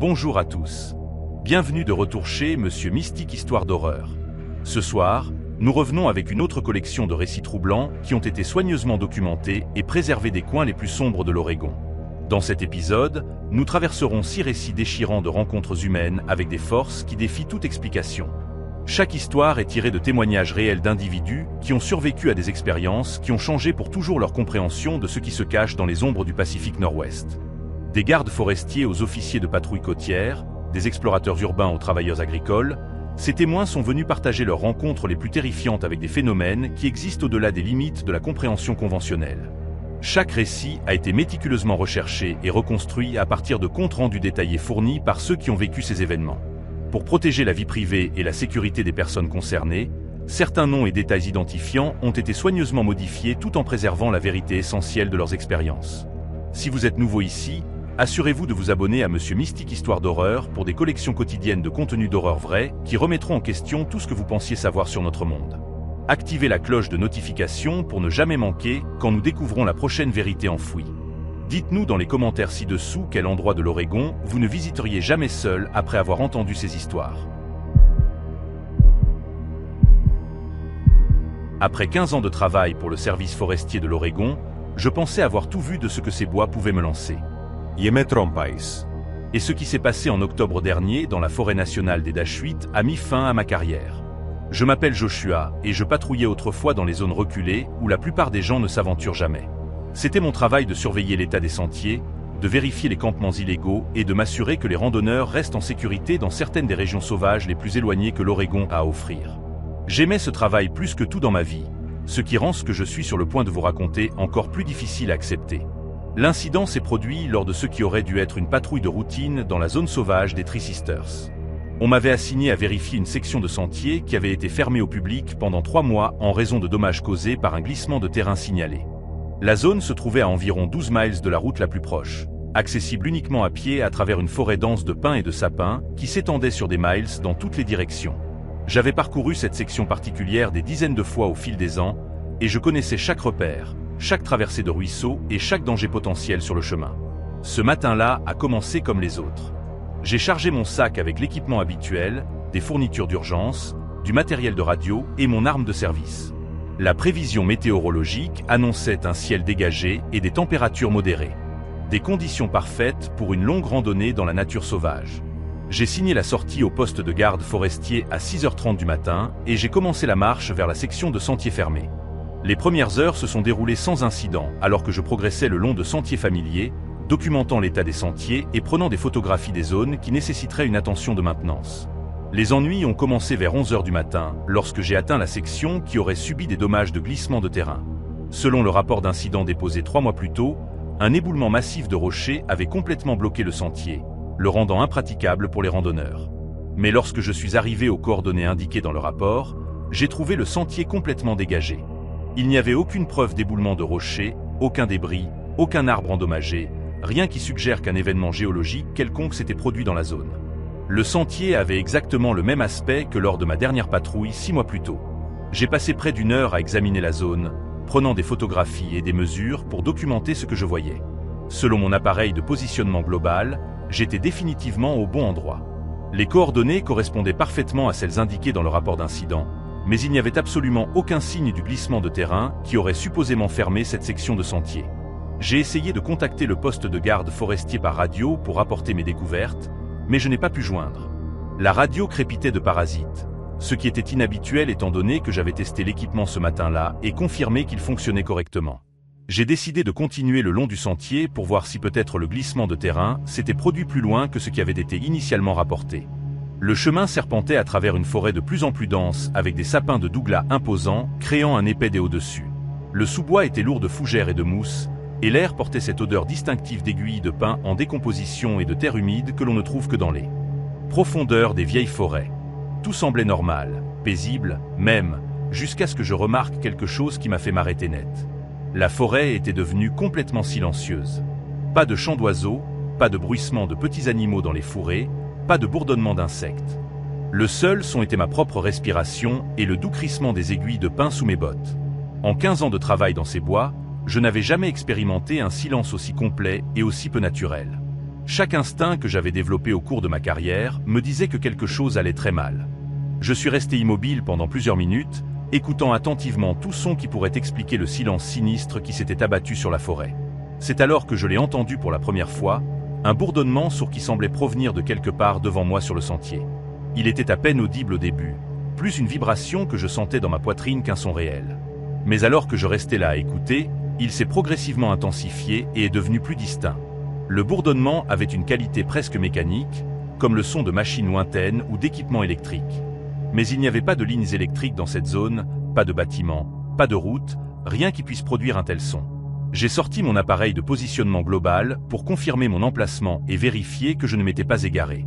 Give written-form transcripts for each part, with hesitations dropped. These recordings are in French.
Bonjour à tous. Bienvenue de retour chez Monsieur Mystique Histoire d'horreur. Ce soir, nous revenons avec une autre collection de récits troublants qui ont été soigneusement documentés et préservés des coins les plus sombres de l'Oregon. Dans cet épisode, nous traverserons 6 récits déchirants de rencontres humaines avec des forces qui défient toute explication. Chaque histoire est tirée de témoignages réels d'individus qui ont survécu à des expériences qui ont changé pour toujours leur compréhension de ce qui se cache dans les ombres du Pacifique Nord-Ouest. Des gardes forestiers aux officiers de patrouille côtière, des explorateurs urbains aux travailleurs agricoles, ces témoins sont venus partager leurs rencontres les plus terrifiantes avec des phénomènes qui existent au-delà des limites de la compréhension conventionnelle. Chaque récit a été méticuleusement recherché et reconstruit à partir de comptes rendus détaillés fournis par ceux qui ont vécu ces événements. Pour protéger la vie privée et la sécurité des personnes concernées, certains noms et détails identifiants ont été soigneusement modifiés tout en préservant la vérité essentielle de leurs expériences. Si vous êtes nouveau ici, assurez-vous de vous abonner à Monsieur Mystique Histoire d'horreur pour des collections quotidiennes de contenus d'horreur vrai qui remettront en question tout ce que vous pensiez savoir sur notre monde. Activez la cloche de notification pour ne jamais manquer quand nous découvrons la prochaine vérité enfouie. Dites-nous dans les commentaires ci-dessous quel endroit de l'Oregon vous ne visiteriez jamais seul après avoir entendu ces histoires. Après 15 ans de travail pour le service forestier de l'Oregon, je pensais avoir tout vu de ce que ces bois pouvaient me lancer. Et ce qui s'est passé en octobre dernier dans la forêt nationale des Dashuit a mis fin à ma carrière. Je m'appelle Joshua et je patrouillais autrefois dans les zones reculées où la plupart des gens ne s'aventurent jamais. C'était mon travail de surveiller l'état des sentiers, de vérifier les campements illégaux et de m'assurer que les randonneurs restent en sécurité dans certaines des régions sauvages les plus éloignées que l'Oregon a à offrir. J'aimais ce travail plus que tout dans ma vie, ce qui rend ce que je suis sur le point de vous raconter encore plus difficile à accepter. L'incident s'est produit lors de ce qui aurait dû être une patrouille de routine dans la zone sauvage des Three Sisters. On m'avait assigné à vérifier une section de sentier qui avait été fermée au public pendant 3 mois en raison de dommages causés par un glissement de terrain signalé. La zone se trouvait à environ 12 miles de la route la plus proche, accessible uniquement à pied à travers une forêt dense de pins et de sapins qui s'étendait sur des miles dans toutes les directions. J'avais parcouru cette section particulière des dizaines de fois au fil des ans, et je connaissais chaque repère, chaque traversée de ruisseau et chaque danger potentiel sur le chemin. Ce matin-là a commencé comme les autres. J'ai chargé mon sac avec l'équipement habituel, des fournitures d'urgence, du matériel de radio et mon arme de service. La prévision météorologique annonçait un ciel dégagé et des températures modérées. Des conditions parfaites pour une longue randonnée dans la nature sauvage. J'ai signé la sortie au poste de garde forestier à 6h30 du matin et j'ai commencé la marche vers la section de sentiers fermés. Les premières heures se sont déroulées sans incident alors que je progressais le long de sentiers familiers, documentant l'état des sentiers et prenant des photographies des zones qui nécessiteraient une attention de maintenance. Les ennuis ont commencé vers 11h du matin lorsque j'ai atteint la section qui aurait subi des dommages de glissement de terrain. Selon le rapport d'incident déposé 3 mois plus tôt, un éboulement massif de rochers avait complètement bloqué le sentier, le rendant impraticable pour les randonneurs. Mais lorsque je suis arrivé aux coordonnées indiquées dans le rapport, j'ai trouvé le sentier complètement dégagé. Il n'y avait aucune preuve d'éboulement de rochers, aucun débris, aucun arbre endommagé, rien qui suggère qu'un événement géologique quelconque s'était produit dans la zone. Le sentier avait exactement le même aspect que lors de ma dernière patrouille 6 mois plus tôt. J'ai passé près d'1 heure à examiner la zone, prenant des photographies et des mesures pour documenter ce que je voyais. Selon mon appareil de positionnement global, j'étais définitivement au bon endroit. Les coordonnées correspondaient parfaitement à celles indiquées dans le rapport d'incident, mais il n'y avait absolument aucun signe du glissement de terrain qui aurait supposément fermé cette section de sentier. J'ai essayé de contacter le poste de garde forestier par radio pour rapporter mes découvertes, mais je n'ai pas pu joindre. La radio crépitait de parasites, ce qui était inhabituel étant donné que j'avais testé l'équipement ce matin-là et confirmé qu'il fonctionnait correctement. J'ai décidé de continuer le long du sentier pour voir si peut-être le glissement de terrain s'était produit plus loin que ce qui avait été initialement rapporté. Le chemin serpentait à travers une forêt de plus en plus dense avec des sapins de Douglas imposants, créant un épais dé au-dessus. Le sous-bois était lourd de fougères et de mousse, et l'air portait cette odeur distinctive d'aiguilles de pin en décomposition et de terre humide que l'on ne trouve que dans les profondeurs des vieilles forêts. Tout semblait normal, paisible, même, jusqu'à ce que je remarque quelque chose qui m'a fait m'arrêter net. La forêt était devenue complètement silencieuse. Pas de chants d'oiseaux, pas de bruissement de petits animaux dans les fourrés, pas de bourdonnement d'insectes. Le seul son était ma propre respiration et le doux crissement des aiguilles de pin sous mes bottes. En 15 ans de travail dans ces bois, je n'avais jamais expérimenté un silence aussi complet et aussi peu naturel. Chaque instinct que j'avais développé au cours de ma carrière me disait que quelque chose allait très mal. Je suis resté immobile pendant plusieurs minutes, écoutant attentivement tout son qui pourrait expliquer le silence sinistre qui s'était abattu sur la forêt. C'est alors que je l'ai entendu pour la première fois, un bourdonnement sourd qui semblait provenir de quelque part devant moi sur le sentier. Il était à peine audible au début, plus une vibration que je sentais dans ma poitrine qu'un son réel. Mais alors que je restais là à écouter, il s'est progressivement intensifié et est devenu plus distinct. Le bourdonnement avait une qualité presque mécanique, comme le son de machines lointaines ou d'équipements électriques. Mais il n'y avait pas de lignes électriques dans cette zone, pas de bâtiments, pas de route, rien qui puisse produire un tel son. J'ai sorti mon appareil de positionnement global pour confirmer mon emplacement et vérifier que je ne m'étais pas égaré.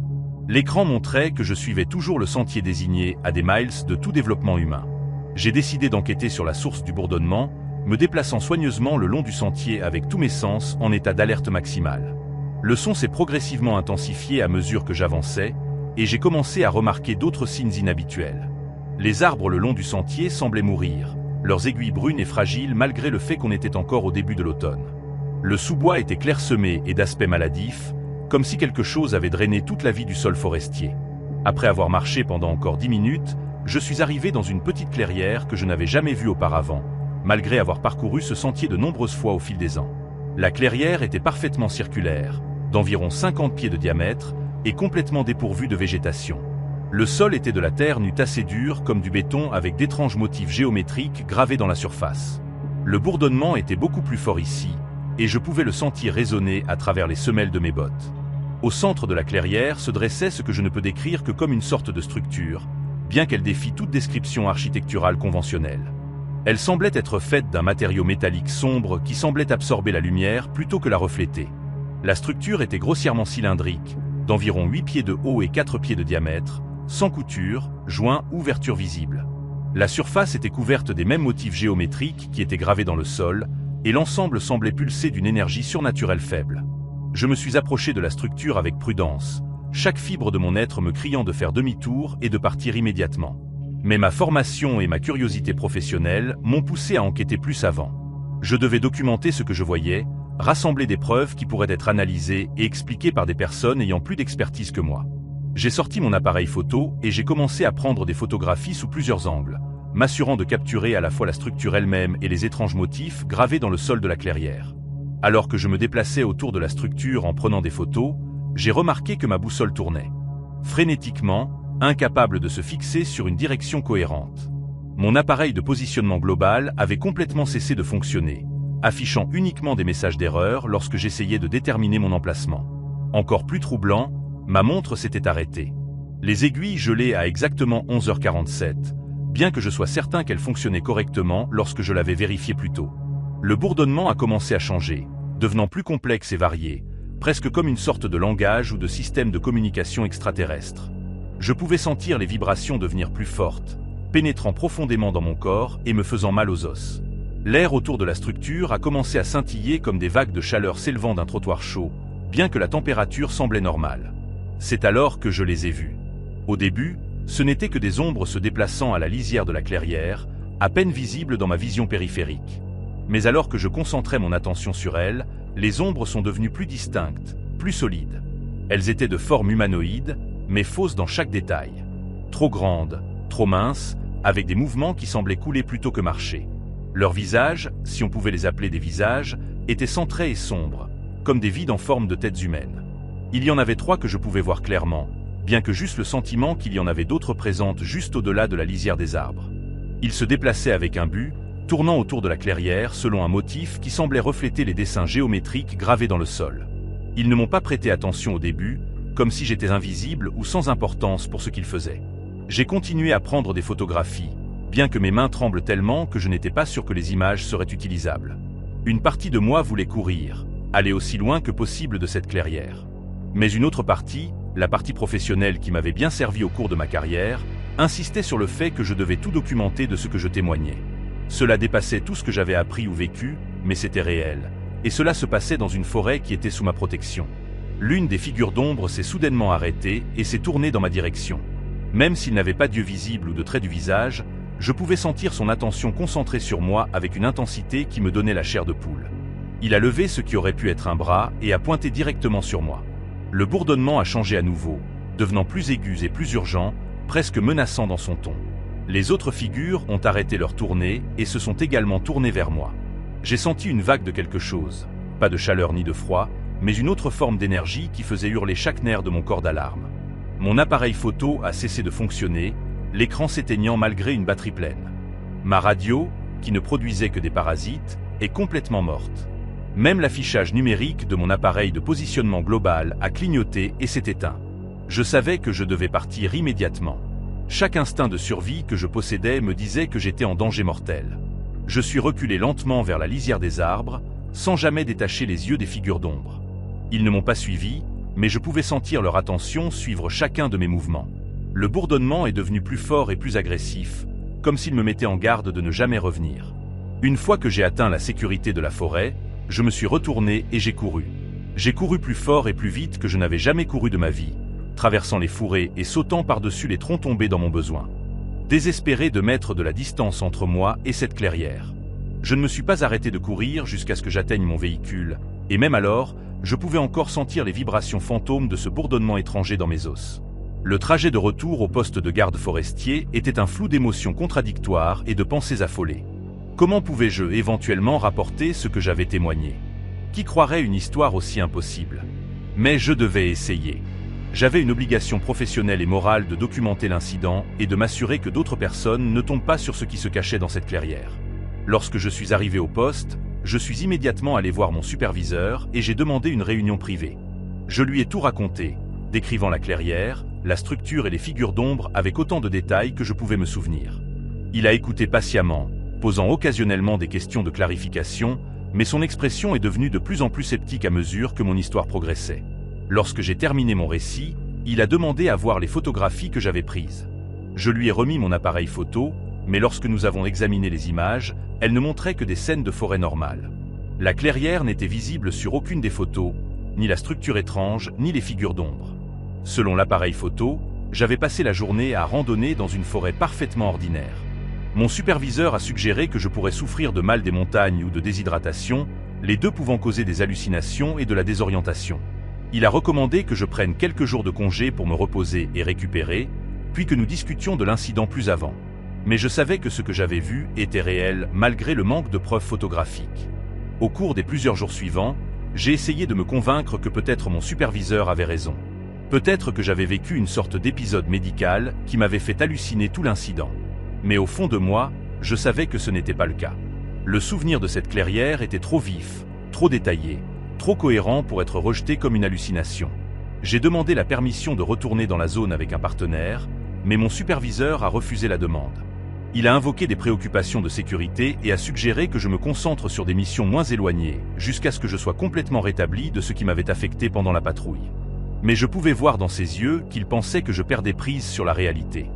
L'écran montrait que je suivais toujours le sentier désigné à des miles de tout développement humain. J'ai décidé d'enquêter sur la source du bourdonnement, me déplaçant soigneusement le long du sentier avec tous mes sens en état d'alerte maximale. Le son s'est progressivement intensifié à mesure que j'avançais, et j'ai commencé à remarquer d'autres signes inhabituels. Les arbres le long du sentier semblaient mourir, leurs aiguilles brunes et fragiles malgré le fait qu'on était encore au début de l'automne. Le sous-bois était clairsemé et d'aspect maladif, comme si quelque chose avait drainé toute la vie du sol forestier. Après avoir marché pendant encore 10 minutes, je suis arrivé dans une petite clairière que je n'avais jamais vue auparavant, malgré avoir parcouru ce sentier de nombreuses fois au fil des ans. La clairière était parfaitement circulaire, d'environ 50 pieds de diamètre, et complètement dépourvue de végétation. Le sol était de la terre nue assez dure comme du béton avec d'étranges motifs géométriques gravés dans la surface. Le bourdonnement était beaucoup plus fort ici, et je pouvais le sentir résonner à travers les semelles de mes bottes. Au centre de la clairière se dressait ce que je ne peux décrire que comme une sorte de structure, bien qu'elle défie toute description architecturale conventionnelle. Elle semblait être faite d'un matériau métallique sombre qui semblait absorber la lumière plutôt que la refléter. La structure était grossièrement cylindrique, d'environ 8 pieds de haut et 4 pieds de diamètre, sans couture, joint ou ouverture visible. La surface était couverte des mêmes motifs géométriques qui étaient gravés dans le sol, et l'ensemble semblait pulser d'une énergie surnaturelle faible. Je me suis approché de la structure avec prudence, chaque fibre de mon être me criant de faire demi-tour et de partir immédiatement. Mais ma formation et ma curiosité professionnelle m'ont poussé à enquêter plus avant. Je devais documenter ce que je voyais, rassembler des preuves qui pourraient être analysées et expliquées par des personnes ayant plus d'expertise que moi. J'ai sorti mon appareil photo et j'ai commencé à prendre des photographies sous plusieurs angles, m'assurant de capturer à la fois la structure elle-même et les étranges motifs gravés dans le sol de la clairière. Alors que je me déplaçais autour de la structure en prenant des photos, j'ai remarqué que ma boussole tournait. Frénétiquement, incapable de se fixer sur une direction cohérente. Mon appareil de positionnement global avait complètement cessé de fonctionner, affichant uniquement des messages d'erreur lorsque j'essayais de déterminer mon emplacement. Encore plus troublant, ma montre s'était arrêtée. Les aiguilles gelaient à exactement 11h47, bien que je sois certain qu'elles fonctionnaient correctement lorsque je l'avais vérifié plus tôt. Le bourdonnement a commencé à changer, devenant plus complexe et varié, presque comme une sorte de langage ou de système de communication extraterrestre. Je pouvais sentir les vibrations devenir plus fortes, pénétrant profondément dans mon corps et me faisant mal aux os. L'air autour de la structure a commencé à scintiller comme des vagues de chaleur s'élevant d'un trottoir chaud, bien que la température semblait normale. C'est alors que je les ai vus. Au début, ce n'étaient que des ombres se déplaçant à la lisière de la clairière, à peine visibles dans ma vision périphérique. Mais alors que je concentrais mon attention sur elles, les ombres sont devenues plus distinctes, plus solides. Elles étaient de forme humanoïde, mais fausses dans chaque détail. Trop grandes, trop minces, avec des mouvements qui semblaient couler plutôt que marcher. Leurs visages, si on pouvait les appeler des visages, étaient centrés et sombres, comme des vides en forme de têtes humaines. Il y en avait 3 que je pouvais voir clairement, bien que j'eusse le sentiment qu'il y en avait d'autres présentes juste au-delà de la lisière des arbres. Ils se déplaçaient avec un but, tournant autour de la clairière selon un motif qui semblait refléter les dessins géométriques gravés dans le sol. Ils ne m'ont pas prêté attention au début, comme si j'étais invisible ou sans importance pour ce qu'ils faisaient. J'ai continué à prendre des photographies, bien que mes mains tremblent tellement que je n'étais pas sûr que les images seraient utilisables. Une partie de moi voulait courir, aller aussi loin que possible de cette clairière. Mais une autre partie, la partie professionnelle qui m'avait bien servi au cours de ma carrière, insistait sur le fait que je devais tout documenter de ce que je témoignais. Cela dépassait tout ce que j'avais appris ou vécu, mais c'était réel, et cela se passait dans une forêt qui était sous ma protection. L'une des figures d'ombre s'est soudainement arrêtée et s'est tournée dans ma direction. Même s'il n'avait pas d'yeux visibles ou de traits du visage, je pouvais sentir son attention concentrée sur moi avec une intensité qui me donnait la chair de poule. Il a levé ce qui aurait pu être un bras et a pointé directement sur moi. Le bourdonnement a changé à nouveau, devenant plus aigu et plus urgent, presque menaçant dans son ton. Les autres figures ont arrêté leur tournée et se sont également tournées vers moi. J'ai senti une vague de quelque chose, pas de chaleur ni de froid, mais une autre forme d'énergie qui faisait hurler chaque nerf de mon corps d'alarme. Mon appareil photo a cessé de fonctionner, l'écran s'éteignant malgré une batterie pleine. Ma radio, qui ne produisait que des parasites, est complètement morte. Même l'affichage numérique de mon appareil de positionnement global a clignoté et s'est éteint. Je savais que je devais partir immédiatement. Chaque instinct de survie que je possédais me disait que j'étais en danger mortel. Je suis reculé lentement vers la lisière des arbres, sans jamais détacher les yeux des figures d'ombre. Ils ne m'ont pas suivi, mais je pouvais sentir leur attention suivre chacun de mes mouvements. Le bourdonnement est devenu plus fort et plus agressif, comme s'il me mettait en garde de ne jamais revenir. Une fois que j'ai atteint la sécurité de la forêt, je me suis retourné et j'ai couru. J'ai couru plus fort et plus vite que je n'avais jamais couru de ma vie, traversant les fourrés et sautant par-dessus les troncs tombés dans mon besoin. Désespéré de mettre de la distance entre moi et cette clairière. Je ne me suis pas arrêté de courir jusqu'à ce que j'atteigne mon véhicule, et même alors, je pouvais encore sentir les vibrations fantômes de ce bourdonnement étranger dans mes os. Le trajet de retour au poste de garde forestier était un flou d'émotions contradictoires et de pensées affolées. Comment pouvais-je éventuellement rapporter ce que j'avais témoigné? Qui croirait une histoire aussi impossible? Mais je devais essayer. J'avais une obligation professionnelle et morale de documenter l'incident et de m'assurer que d'autres personnes ne tombent pas sur ce qui se cachait dans cette clairière. Lorsque je suis arrivé au poste, je suis immédiatement allé voir mon superviseur et j'ai demandé une réunion privée. Je lui ai tout raconté, décrivant la clairière, la structure et les figures d'ombre avec autant de détails que je pouvais me souvenir. Il a écouté patiemment, posant occasionnellement des questions de clarification, mais son expression est devenue de plus en plus sceptique à mesure que mon histoire progressait. Lorsque j'ai terminé mon récit, il a demandé à voir les photographies que j'avais prises. Je lui ai remis mon appareil photo, mais lorsque nous avons examiné les images, elles ne montraient que des scènes de forêt normales. La clairière n'était visible sur aucune des photos, ni la structure étrange, ni les figures d'ombre. Selon l'appareil photo, j'avais passé la journée à randonner dans une forêt parfaitement ordinaire. Mon superviseur a suggéré que je pourrais souffrir de mal des montagnes ou de déshydratation, les deux pouvant causer des hallucinations et de la désorientation. Il a recommandé que je prenne quelques jours de congé pour me reposer et récupérer, puis que nous discutions de l'incident plus avant. Mais je savais que ce que j'avais vu était réel malgré le manque de preuves photographiques. Au cours des plusieurs jours suivants, j'ai essayé de me convaincre que peut-être mon superviseur avait raison. Peut-être que j'avais vécu une sorte d'épisode médical qui m'avait fait halluciner tout l'incident. Mais au fond de moi, je savais que ce n'était pas le cas. Le souvenir de cette clairière était trop vif, trop détaillé, trop cohérent pour être rejeté comme une hallucination. J'ai demandé la permission de retourner dans la zone avec un partenaire, mais mon superviseur a refusé la demande. Il a invoqué des préoccupations de sécurité et a suggéré que je me concentre sur des missions moins éloignées, jusqu'à ce que je sois complètement rétabli de ce qui m'avait affecté pendant la patrouille. Mais je pouvais voir dans ses yeux qu'il pensait que je perdais prise sur la réalité.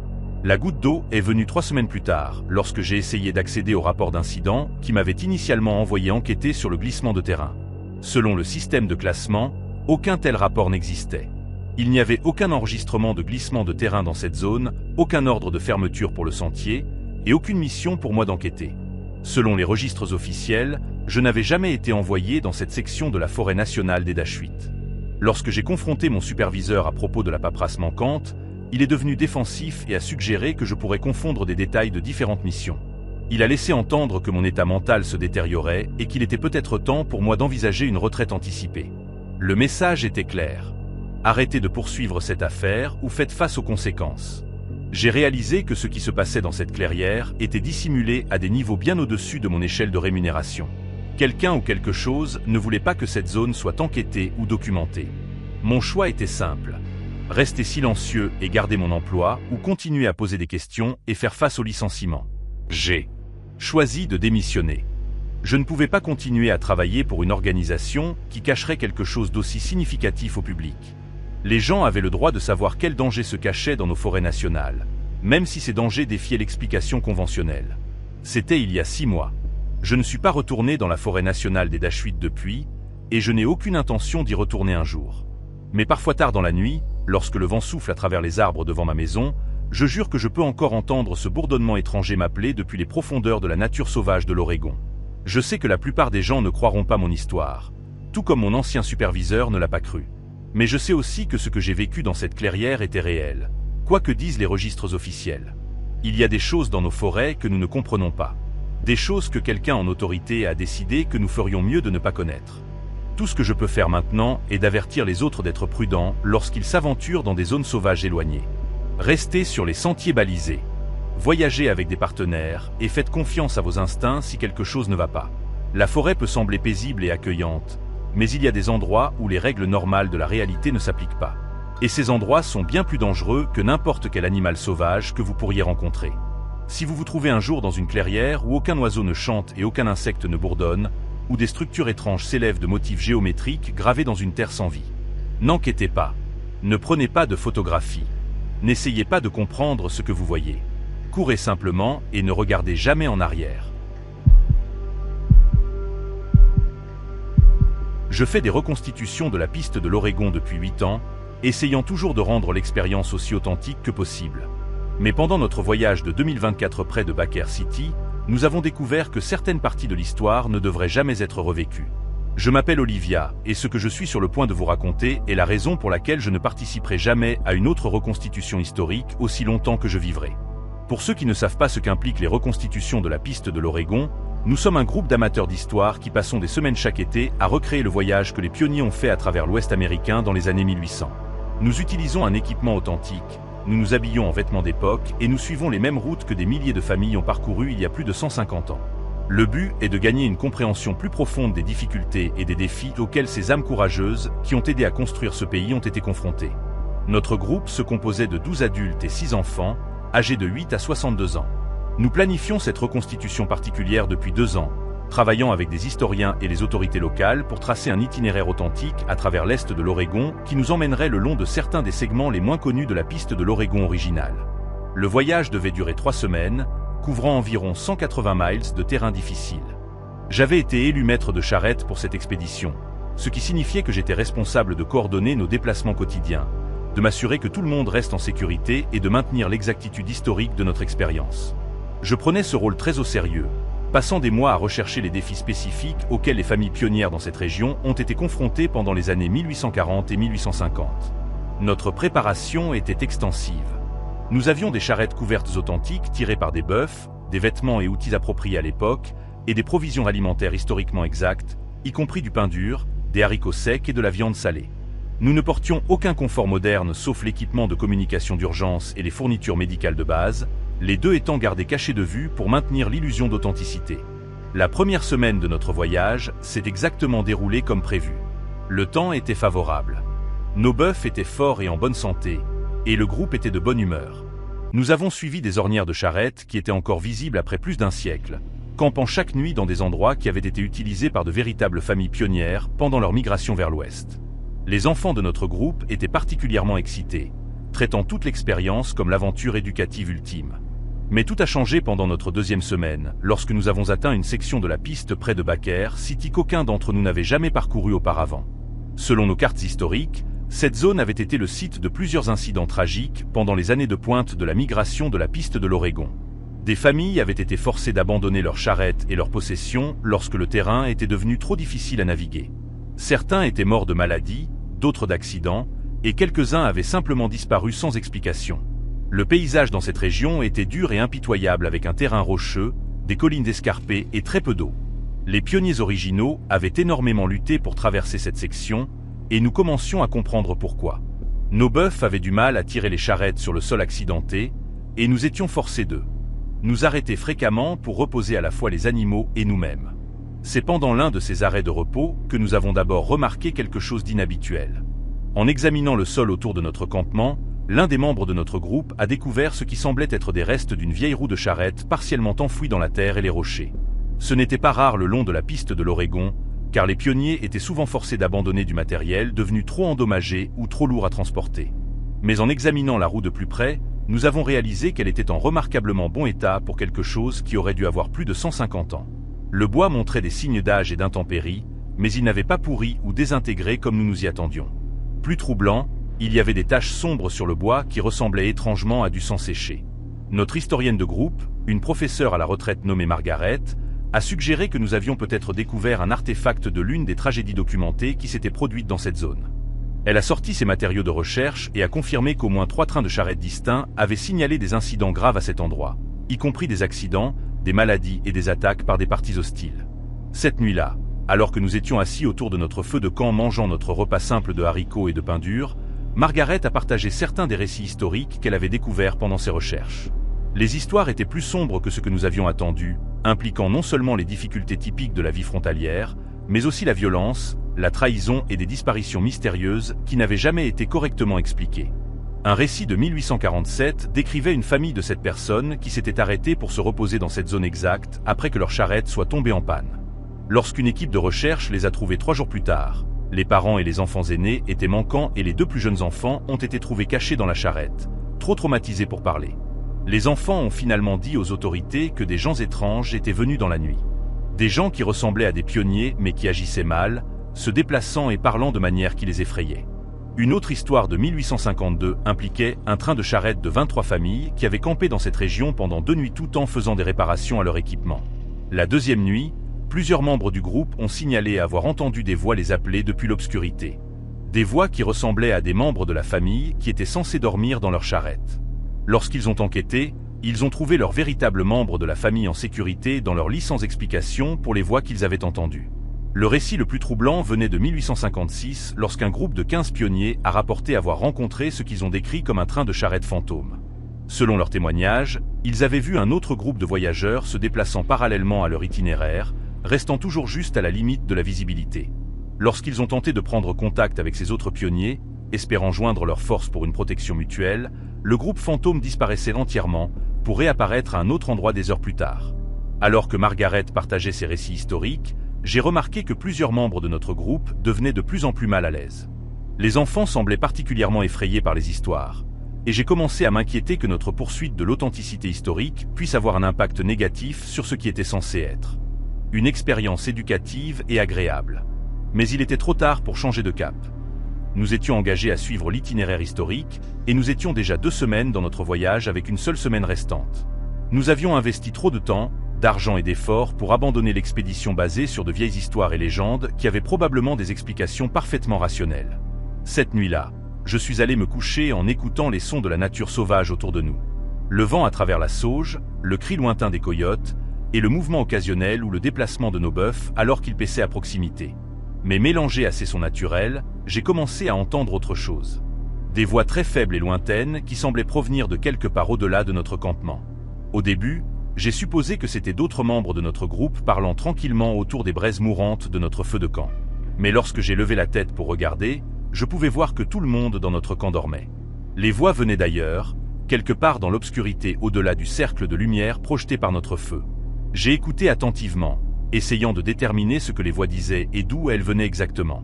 La goutte d'eau est venue 3 semaines plus tard, lorsque j'ai essayé d'accéder au rapport d'incident qui m'avait initialement envoyé enquêter sur le glissement de terrain. Selon le système de classement, aucun tel rapport n'existait. Il n'y avait aucun enregistrement de glissement de terrain dans cette zone, aucun ordre de fermeture pour le sentier, et aucune mission pour moi d'enquêter. Selon les registres officiels, je n'avais jamais été envoyé dans cette section de la forêt nationale des Dashuit. Lorsque j'ai confronté mon superviseur à propos de la paperasse manquante, il est devenu défensif et a suggéré que je pourrais confondre des détails de différentes missions. Il a laissé entendre que mon état mental se détériorait et qu'il était peut-être temps pour moi d'envisager une retraite anticipée. Le message était clair. Arrêtez de poursuivre cette affaire ou faites face aux conséquences. J'ai réalisé que ce qui se passait dans cette clairière était dissimulé à des niveaux bien au-dessus de mon échelle de rémunération. Quelqu'un ou quelque chose ne voulait pas que cette zone soit enquêtée ou documentée. Mon choix était simple. Rester silencieux et garder mon emploi ou continuer à poser des questions et faire face au licenciement. J'ai choisi de démissionner. Je ne pouvais pas continuer à travailler pour une organisation qui cacherait quelque chose d'aussi significatif au public. Les gens avaient le droit de savoir quels dangers se cachaient dans nos forêts nationales, même si ces dangers défiaient l'explication conventionnelle. C'était il y a 6 mois. Je ne suis pas retourné dans la forêt nationale des Dashuit depuis, et je n'ai aucune intention d'y retourner un jour. Mais parfois tard dans la nuit, lorsque le vent souffle à travers les arbres devant ma maison, je jure que je peux encore entendre ce bourdonnement étranger m'appeler depuis les profondeurs de la nature sauvage de l'Oregon. Je sais que la plupart des gens ne croiront pas mon histoire, tout comme mon ancien superviseur ne l'a pas cru. Mais je sais aussi que ce que j'ai vécu dans cette clairière était réel, quoi que disent les registres officiels. Il y a des choses dans nos forêts que nous ne comprenons pas. Des choses que quelqu'un en autorité a décidé que nous ferions mieux de ne pas connaître. Tout ce que je peux faire maintenant est d'avertir les autres d'être prudents lorsqu'ils s'aventurent dans des zones sauvages éloignées. Restez sur les sentiers balisés. Voyagez avec des partenaires et faites confiance à vos instincts si quelque chose ne va pas. La forêt peut sembler paisible et accueillante, mais il y a des endroits où les règles normales de la réalité ne s'appliquent pas. Et ces endroits sont bien plus dangereux que n'importe quel animal sauvage que vous pourriez rencontrer. Si vous vous trouvez un jour dans une clairière où aucun oiseau ne chante et aucun insecte ne bourdonne, où des structures étranges s'élèvent de motifs géométriques gravés dans une terre sans vie, n'enquêtez pas. Ne prenez pas de photographies. N'essayez pas de comprendre ce que vous voyez. Courez simplement et ne regardez jamais en arrière. Je fais des reconstitutions de la piste de l'Oregon depuis 8 ans, essayant toujours de rendre l'expérience aussi authentique que possible. Mais pendant notre voyage de 2024 près de Baker City, nous avons découvert que certaines parties de l'histoire ne devraient jamais être revécues. Je m'appelle Olivia, et ce que je suis sur le point de vous raconter est la raison pour laquelle je ne participerai jamais à une autre reconstitution historique aussi longtemps que je vivrai. Pour ceux qui ne savent pas ce qu'impliquent les reconstitutions de la piste de l'Oregon, nous sommes un groupe d'amateurs d'histoire qui passons des semaines chaque été à recréer le voyage que les pionniers ont fait à travers l'Ouest américain dans les années 1800. Nous utilisons un équipement authentique, nous nous habillons en vêtements d'époque et nous suivons les mêmes routes que des milliers de familles ont parcourues il y a plus de 150 ans. Le but est de gagner une compréhension plus profonde des difficultés et des défis auxquels ces âmes courageuses qui ont aidé à construire ce pays ont été confrontées. Notre groupe se composait de 12 adultes et 6 enfants, âgés de 8 à 62 ans. Nous planifions cette reconstitution particulière depuis 2 ans, travaillant avec des historiens et les autorités locales pour tracer un itinéraire authentique à travers l'est de l'Oregon qui nous emmènerait le long de certains des segments les moins connus de la piste de l'Oregon originale. Le voyage devait durer 3 semaines, couvrant environ 180 miles de terrain difficile. J'avais été élu maître de charrette pour cette expédition, ce qui signifiait que j'étais responsable de coordonner nos déplacements quotidiens, de m'assurer que tout le monde reste en sécurité et de maintenir l'exactitude historique de notre expérience. Je prenais ce rôle très au sérieux, passant des mois à rechercher les défis spécifiques auxquels les familles pionnières dans cette région ont été confrontées pendant les années 1840 et 1850. Notre préparation était extensive. Nous avions des charrettes couvertes authentiques tirées par des bœufs, des vêtements et outils appropriés à l'époque, et des provisions alimentaires historiquement exactes, y compris du pain dur, des haricots secs et de la viande salée. Nous ne portions aucun confort moderne sauf l'équipement de communication d'urgence et les fournitures médicales de base, les deux étant gardés cachés de vue pour maintenir l'illusion d'authenticité. La première semaine de notre voyage s'est exactement déroulée comme prévu. Le temps était favorable. Nos bœufs étaient forts et en bonne santé, et le groupe était de bonne humeur. Nous avons suivi des ornières de charrettes qui étaient encore visibles après plus d'1 siècle, campant chaque nuit dans des endroits qui avaient été utilisés par de véritables familles pionnières pendant leur migration vers l'ouest. Les enfants de notre groupe étaient particulièrement excités, traitant toute l'expérience comme l'aventure éducative ultime. Mais tout a changé pendant notre 2e semaine, lorsque nous avons atteint une section de la piste près de Baker City qu'aucun d'entre nous n'avait jamais parcouru auparavant. Selon nos cartes historiques, cette zone avait été le site de plusieurs incidents tragiques pendant les années de pointe de la migration de la piste de l'Oregon. Des familles avaient été forcées d'abandonner leurs charrettes et leurs possessions lorsque le terrain était devenu trop difficile à naviguer. Certains étaient morts de maladie, d'autres d'accidents, et quelques-uns avaient simplement disparu sans explication. Le paysage dans cette région était dur et impitoyable avec un terrain rocheux, des collines escarpées et très peu d'eau. Les pionniers originaux avaient énormément lutté pour traverser cette section, et nous commencions à comprendre pourquoi. Nos bœufs avaient du mal à tirer les charrettes sur le sol accidenté, et nous étions forcés de nous arrêter fréquemment pour reposer à la fois les animaux et nous-mêmes. C'est pendant l'un de ces arrêts de repos que nous avons d'abord remarqué quelque chose d'inhabituel. En examinant le sol autour de notre campement, l'un des membres de notre groupe a découvert ce qui semblait être des restes d'une vieille roue de charrette partiellement enfouie dans la terre et les rochers. Ce n'était pas rare le long de la piste de l'Oregon, car les pionniers étaient souvent forcés d'abandonner du matériel devenu trop endommagé ou trop lourd à transporter. Mais en examinant la roue de plus près, nous avons réalisé qu'elle était en remarquablement bon état pour quelque chose qui aurait dû avoir plus de 150 ans. Le bois montrait des signes d'âge et d'intempéries, mais il n'avait pas pourri ou désintégré comme nous nous y attendions. Plus troublant, il y avait des taches sombres sur le bois qui ressemblaient étrangement à du sang séché. Notre historienne de groupe, une professeure à la retraite nommée Margaret, a suggéré que nous avions peut-être découvert un artefact de l'une des tragédies documentées qui s'étaient produites dans cette zone. Elle a sorti ses matériaux de recherche et a confirmé qu'au moins 3 trains de charrettes distincts avaient signalé des incidents graves à cet endroit, y compris des accidents, des maladies et des attaques par des partis hostiles. Cette nuit-là, alors que nous étions assis autour de notre feu de camp mangeant notre repas simple de haricots et de pain dur, Margaret a partagé certains des récits historiques qu'elle avait découverts pendant ses recherches. Les histoires étaient plus sombres que ce que nous avions attendu, impliquant non seulement les difficultés typiques de la vie frontalière, mais aussi la violence, la trahison et des disparitions mystérieuses qui n'avaient jamais été correctement expliquées. Un récit de 1847 décrivait une famille de 7 personnes qui s'étaient arrêtées pour se reposer dans cette zone exacte après que leur charrette soit tombée en panne. Lorsqu'une équipe de recherche les a trouvés 3 jours plus tard, les parents et les enfants aînés étaient manquants et les 2 plus jeunes enfants ont été trouvés cachés dans la charrette, trop traumatisés pour parler. Les enfants ont finalement dit aux autorités que des gens étranges étaient venus dans la nuit. Des gens qui ressemblaient à des pionniers mais qui agissaient mal, se déplaçant et parlant de manière qui les effrayait. Une autre histoire de 1852 impliquait un train de charrette de 23 familles qui avaient campé dans cette région pendant 2 nuits tout en faisant des réparations à leur équipement. La deuxième nuit, plusieurs membres du groupe ont signalé avoir entendu des voix les appeler depuis l'obscurité. Des voix qui ressemblaient à des membres de la famille qui étaient censés dormir dans leur charrette. Lorsqu'ils ont enquêté, ils ont trouvé leurs véritables membres de la famille en sécurité dans leur lit sans explication pour les voix qu'ils avaient entendues. Le récit le plus troublant venait de 1856 lorsqu'un groupe de 15 pionniers a rapporté avoir rencontré ce qu'ils ont décrit comme un train de charrette fantôme. Selon leur témoignage, ils avaient vu un autre groupe de voyageurs se déplaçant parallèlement à leur itinéraire, restant toujours juste à la limite de la visibilité. Lorsqu'ils ont tenté de prendre contact avec ces autres pionniers, espérant joindre leurs forces pour une protection mutuelle, le groupe fantôme disparaissait entièrement pour réapparaître à un autre endroit des heures plus tard. Alors que Margaret partageait ses récits historiques, j'ai remarqué que plusieurs membres de notre groupe devenaient de plus en plus mal à l'aise. Les enfants semblaient particulièrement effrayés par les histoires, et j'ai commencé à m'inquiéter que notre poursuite de l'authenticité historique puisse avoir un impact négatif sur ce qui était censé être une expérience éducative et agréable. Mais il était trop tard pour changer de cap. Nous étions engagés à suivre l'itinéraire historique, et nous étions déjà 2 semaines dans notre voyage avec une seule semaine restante. Nous avions investi trop de temps, d'argent et d'efforts pour abandonner l'expédition basée sur de vieilles histoires et légendes qui avaient probablement des explications parfaitement rationnelles. Cette nuit-là, je suis allé me coucher en écoutant les sons de la nature sauvage autour de nous. Le vent à travers la sauge, le cri lointain des coyotes, et le mouvement occasionnel ou le déplacement de nos bœufs alors qu'ils paissaient à proximité. Mais mélangé à ces sons naturels, j'ai commencé à entendre autre chose. Des voix très faibles et lointaines qui semblaient provenir de quelque part au-delà de notre campement. Au début, j'ai supposé que c'étaient d'autres membres de notre groupe parlant tranquillement autour des braises mourantes de notre feu de camp. Mais lorsque j'ai levé la tête pour regarder, je pouvais voir que tout le monde dans notre camp dormait. Les voix venaient d'ailleurs, quelque part dans l'obscurité au-delà du cercle de lumière projeté par notre feu. J'ai écouté attentivement, essayant de déterminer ce que les voix disaient et d'où elles venaient exactement.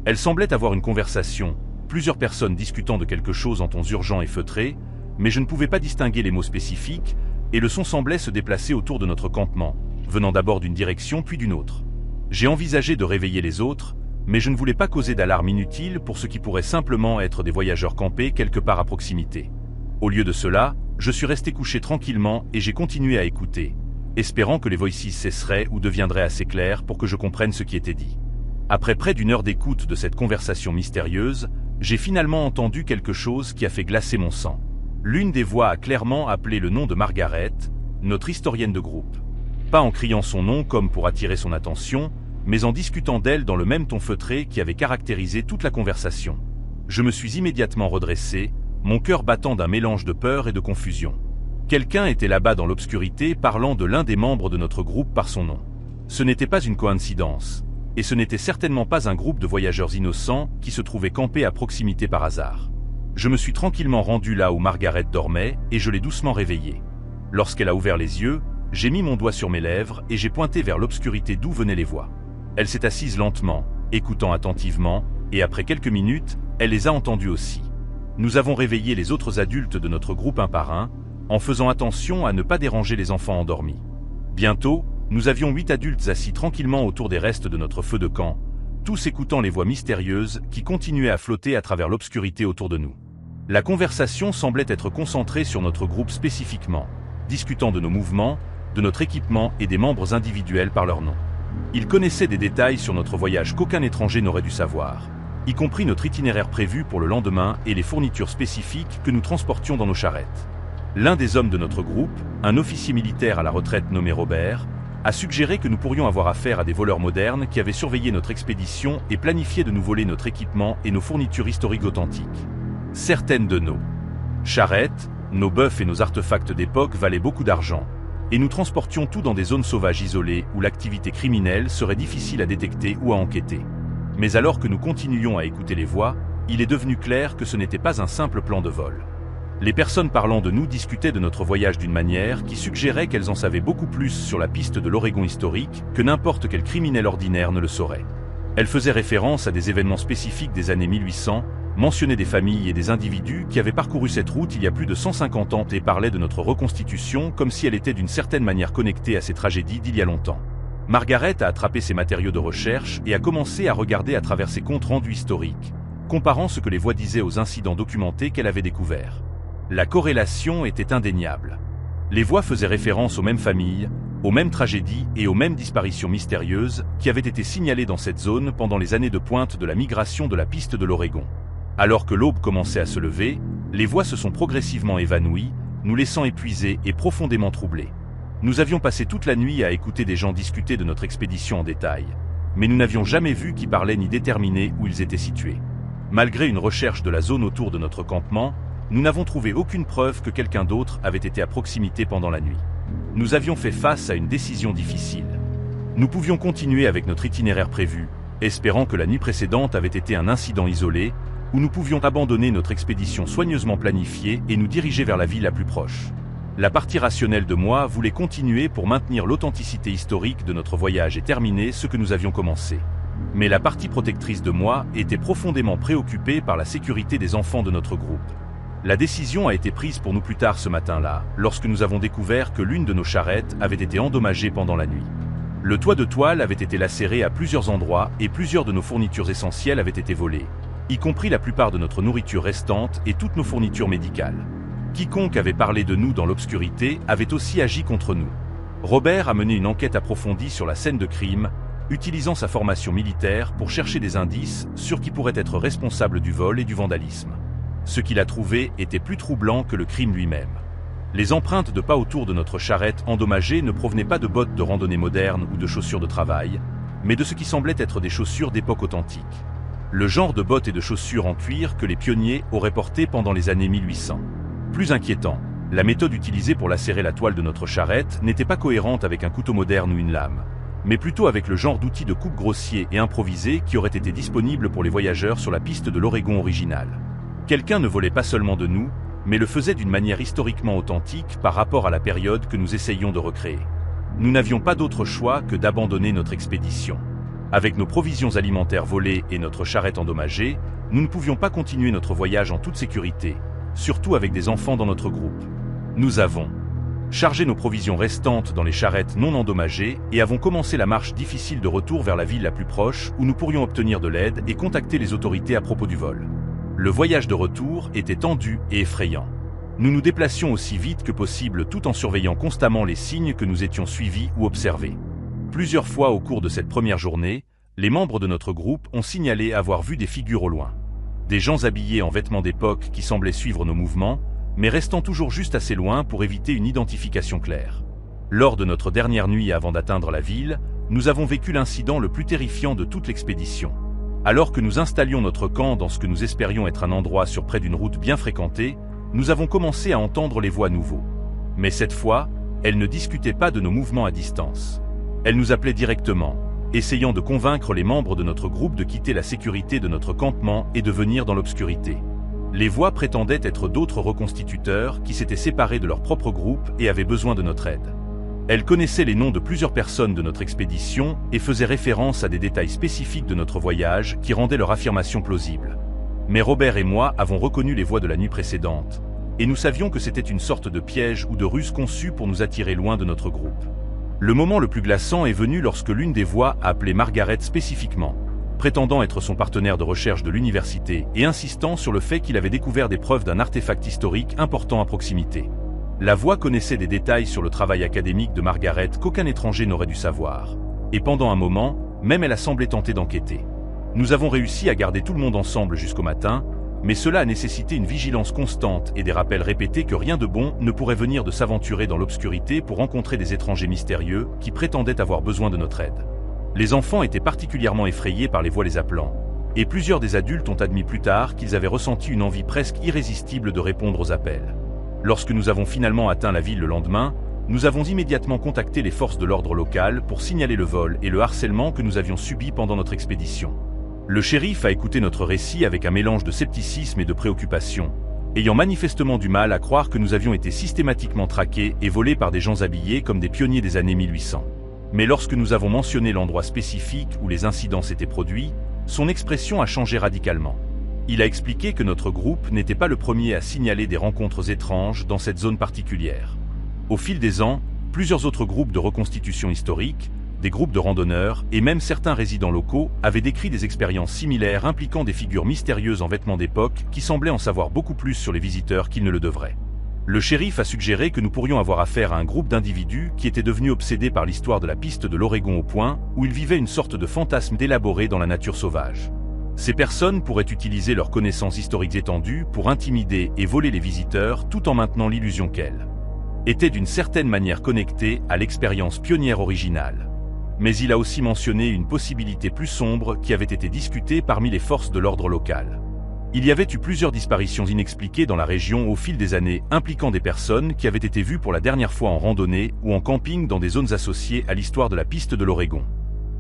Elles semblaient avoir une conversation, plusieurs personnes discutant de quelque chose en tons urgents et feutrés, mais je ne pouvais pas distinguer les mots spécifiques, et le son semblait se déplacer autour de notre campement, venant d'abord d'une direction puis d'une autre. J'ai envisagé de réveiller les autres, mais je ne voulais pas causer d'alarme inutile pour ce qui pourrait simplement être des voyageurs campés quelque part à proximité. Au lieu de cela, je suis resté couché tranquillement et j'ai continué à écouter, espérant que les voices cesseraient ou deviendraient assez claires pour que je comprenne ce qui était dit. Après près d'1 heure d'écoute de cette conversation mystérieuse, j'ai finalement entendu quelque chose qui a fait glacer mon sang. L'une des voix a clairement appelé le nom de Margaret, notre historienne de groupe. Pas en criant son nom comme pour attirer son attention, mais en discutant d'elle dans le même ton feutré qui avait caractérisé toute la conversation. Je me suis immédiatement redressé, mon cœur battant d'un mélange de peur et de confusion. Quelqu'un était là-bas dans l'obscurité parlant de l'un des membres de notre groupe par son nom. Ce n'était pas une coïncidence, et ce n'était certainement pas un groupe de voyageurs innocents qui se trouvaient campés à proximité par hasard. Je me suis tranquillement rendu là où Margaret dormait et je l'ai doucement réveillée. Lorsqu'elle a ouvert les yeux, j'ai mis mon doigt sur mes lèvres et j'ai pointé vers l'obscurité d'où venaient les voix. Elle s'est assise lentement, écoutant attentivement, et après quelques minutes, elle les a entendues aussi. Nous avons réveillé les autres adultes de notre groupe un par un, en faisant attention à ne pas déranger les enfants endormis. Bientôt, nous avions 8 adultes assis tranquillement autour des restes de notre feu de camp, tous écoutant les voix mystérieuses qui continuaient à flotter à travers l'obscurité autour de nous. La conversation semblait être concentrée sur notre groupe spécifiquement, discutant de nos mouvements, de notre équipement et des membres individuels par leur nom. Ils connaissaient des détails sur notre voyage qu'aucun étranger n'aurait dû savoir. y compris notre itinéraire prévu pour le lendemain et les fournitures spécifiques que nous transportions dans nos charrettes. L'un des hommes de notre groupe, un officier militaire à la retraite nommé Robert, a suggéré que nous pourrions avoir affaire à des voleurs modernes qui avaient surveillé notre expédition et planifié de nous voler notre équipement et nos fournitures historiques authentiques. Certaines de nos charrettes, nos bœufs et nos artefacts d'époque valaient beaucoup d'argent, et nous transportions tout dans des zones sauvages isolées où l'activité criminelle serait difficile à détecter ou à enquêter. Mais alors que nous continuions à écouter les voix, il est devenu clair que ce n'était pas un simple plan de vol. Les personnes parlant de nous discutaient de notre voyage d'une manière qui suggérait qu'elles en savaient beaucoup plus sur la piste de l'Oregon historique que n'importe quel criminel ordinaire ne le saurait. Elles faisaient référence à des événements spécifiques des années 1800, mentionnaient des familles et des individus qui avaient parcouru cette route il y a plus de 150 ans et parlaient de notre reconstitution comme si elle était d'une certaine manière connectée à ces tragédies d'il y a longtemps. Margaret a attrapé ses matériaux de recherche et a commencé à regarder à travers ses comptes rendus historiques, comparant ce que les voix disaient aux incidents documentés qu'elle avait découverts. La corrélation était indéniable. Les voix faisaient référence aux mêmes familles, aux mêmes tragédies et aux mêmes disparitions mystérieuses qui avaient été signalées dans cette zone pendant les années de pointe de la migration de la piste de l'Oregon. Alors que l'aube commençait à se lever, les voix se sont progressivement évanouies, nous laissant épuisés et profondément troublés. Nous avions passé toute la nuit à écouter des gens discuter de notre expédition en détail, mais nous n'avions jamais vu qui parlait ni déterminé où ils étaient situés. Malgré une recherche de la zone autour de notre campement, nous n'avons trouvé aucune preuve que quelqu'un d'autre avait été à proximité pendant la nuit. Nous avions fait face à une décision difficile. Nous pouvions continuer avec notre itinéraire prévu, espérant que la nuit précédente avait été un incident isolé, ou nous pouvions abandonner notre expédition soigneusement planifiée et nous diriger vers la ville la plus proche. La partie rationnelle de moi voulait continuer pour maintenir l'authenticité historique de notre voyage et terminer ce que nous avions commencé. Mais la partie protectrice de moi était profondément préoccupée par la sécurité des enfants de notre groupe. La décision a été prise pour nous plus tard ce matin-là, lorsque nous avons découvert que l'une de nos charrettes avait été endommagée pendant la nuit. Le toit de toile avait été lacéré à plusieurs endroits et plusieurs de nos fournitures essentielles avaient été volées, y compris la plupart de notre nourriture restante et toutes nos fournitures médicales. Quiconque avait parlé de nous dans l'obscurité avait aussi agi contre nous. Robert a mené une enquête approfondie sur la scène de crime, utilisant sa formation militaire pour chercher des indices sur qui pourrait être responsable du vol et du vandalisme. Ce qu'il a trouvé était plus troublant que le crime lui-même. Les empreintes de pas autour de notre charrette endommagée ne provenaient pas de bottes de randonnée modernes ou de chaussures de travail, mais de ce qui semblait être des chaussures d'époque authentique. Le genre de bottes et de chaussures en cuir que les pionniers auraient portées pendant les années 1800. Plus inquiétant, la méthode utilisée pour lacérer la toile de notre charrette n'était pas cohérente avec un couteau moderne ou une lame, mais plutôt avec le genre d'outil de coupe grossier et improvisé qui aurait été disponible pour les voyageurs sur la piste de l'Oregon originale. Quelqu'un ne volait pas seulement de nous, mais le faisait d'une manière historiquement authentique par rapport à la période que nous essayions de recréer. Nous n'avions pas d'autre choix que d'abandonner notre expédition. Avec nos provisions alimentaires volées et notre charrette endommagée, nous ne pouvions pas continuer notre voyage en toute sécurité, surtout avec des enfants dans notre groupe. Nous avons chargé nos provisions restantes dans les charrettes non endommagées et avons commencé la marche difficile de retour vers la ville la plus proche où nous pourrions obtenir de l'aide et contacter les autorités à propos du vol. Le voyage de retour était tendu et effrayant. Nous nous déplacions aussi vite que possible tout en surveillant constamment les signes que nous étions suivis ou observés. Plusieurs fois au cours de cette première journée, les membres de notre groupe ont signalé avoir vu des figures au loin. Des gens habillés en vêtements d'époque qui semblaient suivre nos mouvements, mais restant toujours juste assez loin pour éviter une identification claire. Lors de notre dernière nuit avant d'atteindre la ville, nous avons vécu l'incident le plus terrifiant de toute l'expédition. Alors que nous installions notre camp dans ce que nous espérions être un endroit sur près d'une route bien fréquentée, nous avons commencé à entendre les voix à nouveau. Mais cette fois, elles ne discutaient pas de nos mouvements à distance. Elles nous appelaient directement, essayant de convaincre les membres de notre groupe de quitter la sécurité de notre campement et de venir dans l'obscurité. Les voix prétendaient être d'autres reconstituteurs qui s'étaient séparés de leur propre groupe et avaient besoin de notre aide. Elles connaissaient les noms de plusieurs personnes de notre expédition et faisaient référence à des détails spécifiques de notre voyage qui rendaient leur affirmation plausible. Mais Robert et moi avons reconnu les voix de la nuit précédente, et nous savions que c'était une sorte de piège ou de ruse conçue pour nous attirer loin de notre groupe. Le moment le plus glaçant est venu lorsque l'une des voix a appelé Margaret spécifiquement, prétendant être son partenaire de recherche de l'université et insistant sur le fait qu'il avait découvert des preuves d'un artefact historique important à proximité. La voix connaissait des détails sur le travail académique de Margaret qu'aucun étranger n'aurait dû savoir. Et pendant un moment, même elle a semblé tenter d'enquêter. Nous avons réussi à garder tout le monde ensemble jusqu'au matin, mais cela a nécessité une vigilance constante et des rappels répétés que rien de bon ne pourrait venir de s'aventurer dans l'obscurité pour rencontrer des étrangers mystérieux qui prétendaient avoir besoin de notre aide. Les enfants étaient particulièrement effrayés par les voix les appelant, et plusieurs des adultes ont admis plus tard qu'ils avaient ressenti une envie presque irrésistible de répondre aux appels. Lorsque nous avons finalement atteint la ville le lendemain, nous avons immédiatement contacté les forces de l'ordre local pour signaler le vol et le harcèlement que nous avions subis pendant notre expédition. Le shérif a écouté notre récit avec un mélange de scepticisme et de préoccupation, ayant manifestement du mal à croire que nous avions été systématiquement traqués et volés par des gens habillés comme des pionniers des années 1800. Mais lorsque nous avons mentionné l'endroit spécifique où les incidents s'étaient produits, son expression a changé radicalement. Il a expliqué que notre groupe n'était pas le premier à signaler des rencontres étranges dans cette zone particulière. Au fil des ans, plusieurs autres groupes de reconstitution historique, des groupes de randonneurs et même certains résidents locaux avaient décrit des expériences similaires impliquant des figures mystérieuses en vêtements d'époque qui semblaient en savoir beaucoup plus sur les visiteurs qu'ils ne le devraient. Le shérif a suggéré que nous pourrions avoir affaire à un groupe d'individus qui étaient devenus obsédés par l'histoire de la piste de l'Oregon au point où ils vivaient une sorte de fantasme d'élaborer dans la nature sauvage. Ces personnes pourraient utiliser leurs connaissances historiques étendues pour intimider et voler les visiteurs tout en maintenant l'illusion qu'elles étaient d'une certaine manière connectées à l'expérience pionnière originale. Mais il a aussi mentionné une possibilité plus sombre qui avait été discutée parmi les forces de l'ordre local. Il y avait eu plusieurs disparitions inexpliquées dans la région au fil des années, impliquant des personnes qui avaient été vues pour la dernière fois en randonnée ou en camping dans des zones associées à l'histoire de la piste de l'Oregon.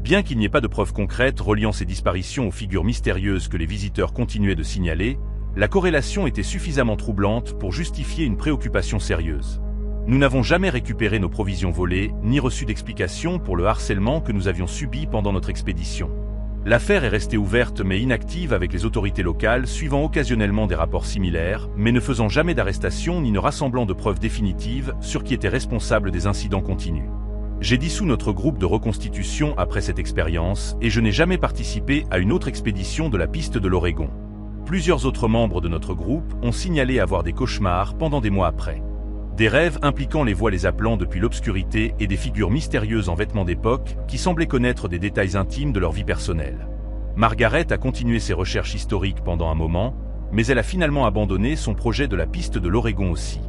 Bien qu'il n'y ait pas de preuves concrètes reliant ces disparitions aux figures mystérieuses que les visiteurs continuaient de signaler, la corrélation était suffisamment troublante pour justifier une préoccupation sérieuse. Nous n'avons jamais récupéré nos provisions volées, ni reçu d'explication pour le harcèlement que nous avions subi pendant notre expédition. L'affaire est restée ouverte mais inactive avec les autorités locales suivant occasionnellement des rapports similaires, mais ne faisant jamais d'arrestation ni ne rassemblant de preuves définitives sur qui était responsable des incidents continus. J'ai dissous notre groupe de reconstitution après cette expérience et je n'ai jamais participé à une autre expédition de la piste de l'Oregon. Plusieurs autres membres de notre groupe ont signalé avoir des cauchemars pendant des mois après. Des rêves impliquant les voix les appelant depuis l'obscurité et des figures mystérieuses en vêtements d'époque qui semblaient connaître des détails intimes de leur vie personnelle. Margaret a continué ses recherches historiques pendant un moment, mais elle a finalement abandonné son projet de la piste de l'Oregon aussi.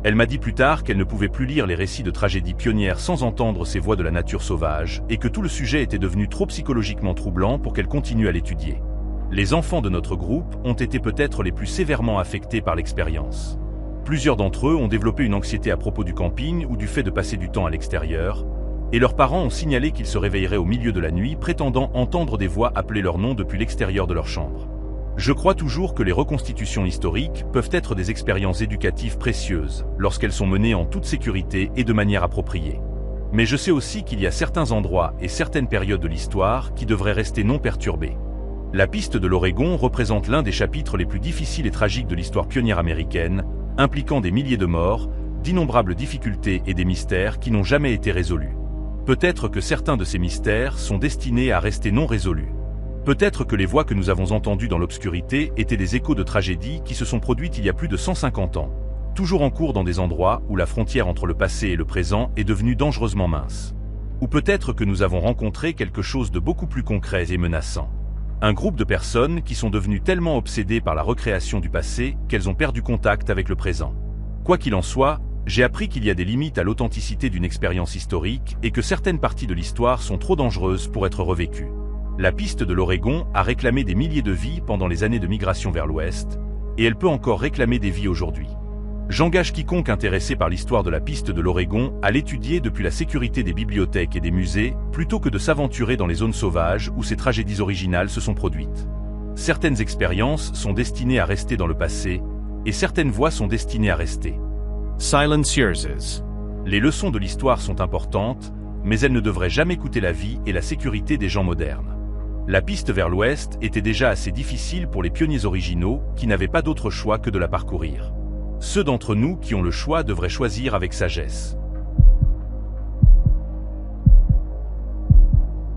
Elle m'a dit plus tard qu'elle ne pouvait plus lire les récits de tragédies pionnières sans entendre ces voix de la nature sauvage et que tout le sujet était devenu trop psychologiquement troublant pour qu'elle continue à l'étudier. Les enfants de notre groupe ont été peut-être les plus sévèrement affectés par l'expérience. Plusieurs d'entre eux ont développé une anxiété à propos du camping ou du fait de passer du temps à l'extérieur, et leurs parents ont signalé qu'ils se réveilleraient au milieu de la nuit prétendant entendre des voix appeler leur nom depuis l'extérieur de leur chambre. Je crois toujours que les reconstitutions historiques peuvent être des expériences éducatives précieuses lorsqu'elles sont menées en toute sécurité et de manière appropriée. Mais je sais aussi qu'il y a certains endroits et certaines périodes de l'histoire qui devraient rester non perturbés. La piste de l'Oregon représente l'un des chapitres les plus difficiles et tragiques de l'histoire pionnière américaine, impliquant des milliers de morts, d'innombrables difficultés et des mystères qui n'ont jamais été résolus. Peut-être que certains de ces mystères sont destinés à rester non résolus. Peut-être que les voix que nous avons entendues dans l'obscurité étaient des échos de tragédies qui se sont produites il y a plus de 150 ans, toujours en cours dans des endroits où la frontière entre le passé et le présent est devenue dangereusement mince. Ou peut-être que nous avons rencontré quelque chose de beaucoup plus concret et menaçant. Un groupe de personnes qui sont devenues tellement obsédées par la recréation du passé qu'elles ont perdu contact avec le présent. Quoi qu'il en soit, j'ai appris qu'il y a des limites à l'authenticité d'une expérience historique et que certaines parties de l'histoire sont trop dangereuses pour être revécues. La piste de l'Oregon a réclamé des milliers de vies pendant les années de migration vers l'ouest, et elle peut encore réclamer des vies aujourd'hui. J'engage quiconque intéressé par l'histoire de la piste de l'Oregon à l'étudier depuis la sécurité des bibliothèques et des musées, plutôt que de s'aventurer dans les zones sauvages où ces tragédies originales se sont produites. Certaines expériences sont destinées à rester dans le passé, et certaines voix sont destinées à rester. Silencieuse. Les leçons de l'histoire sont importantes, mais elles ne devraient jamais coûter la vie et la sécurité des gens modernes. La piste vers l'ouest était déjà assez difficile pour les pionniers originaux qui n'avaient pas d'autre choix que de la parcourir. Ceux d'entre nous qui ont le choix devraient choisir avec sagesse.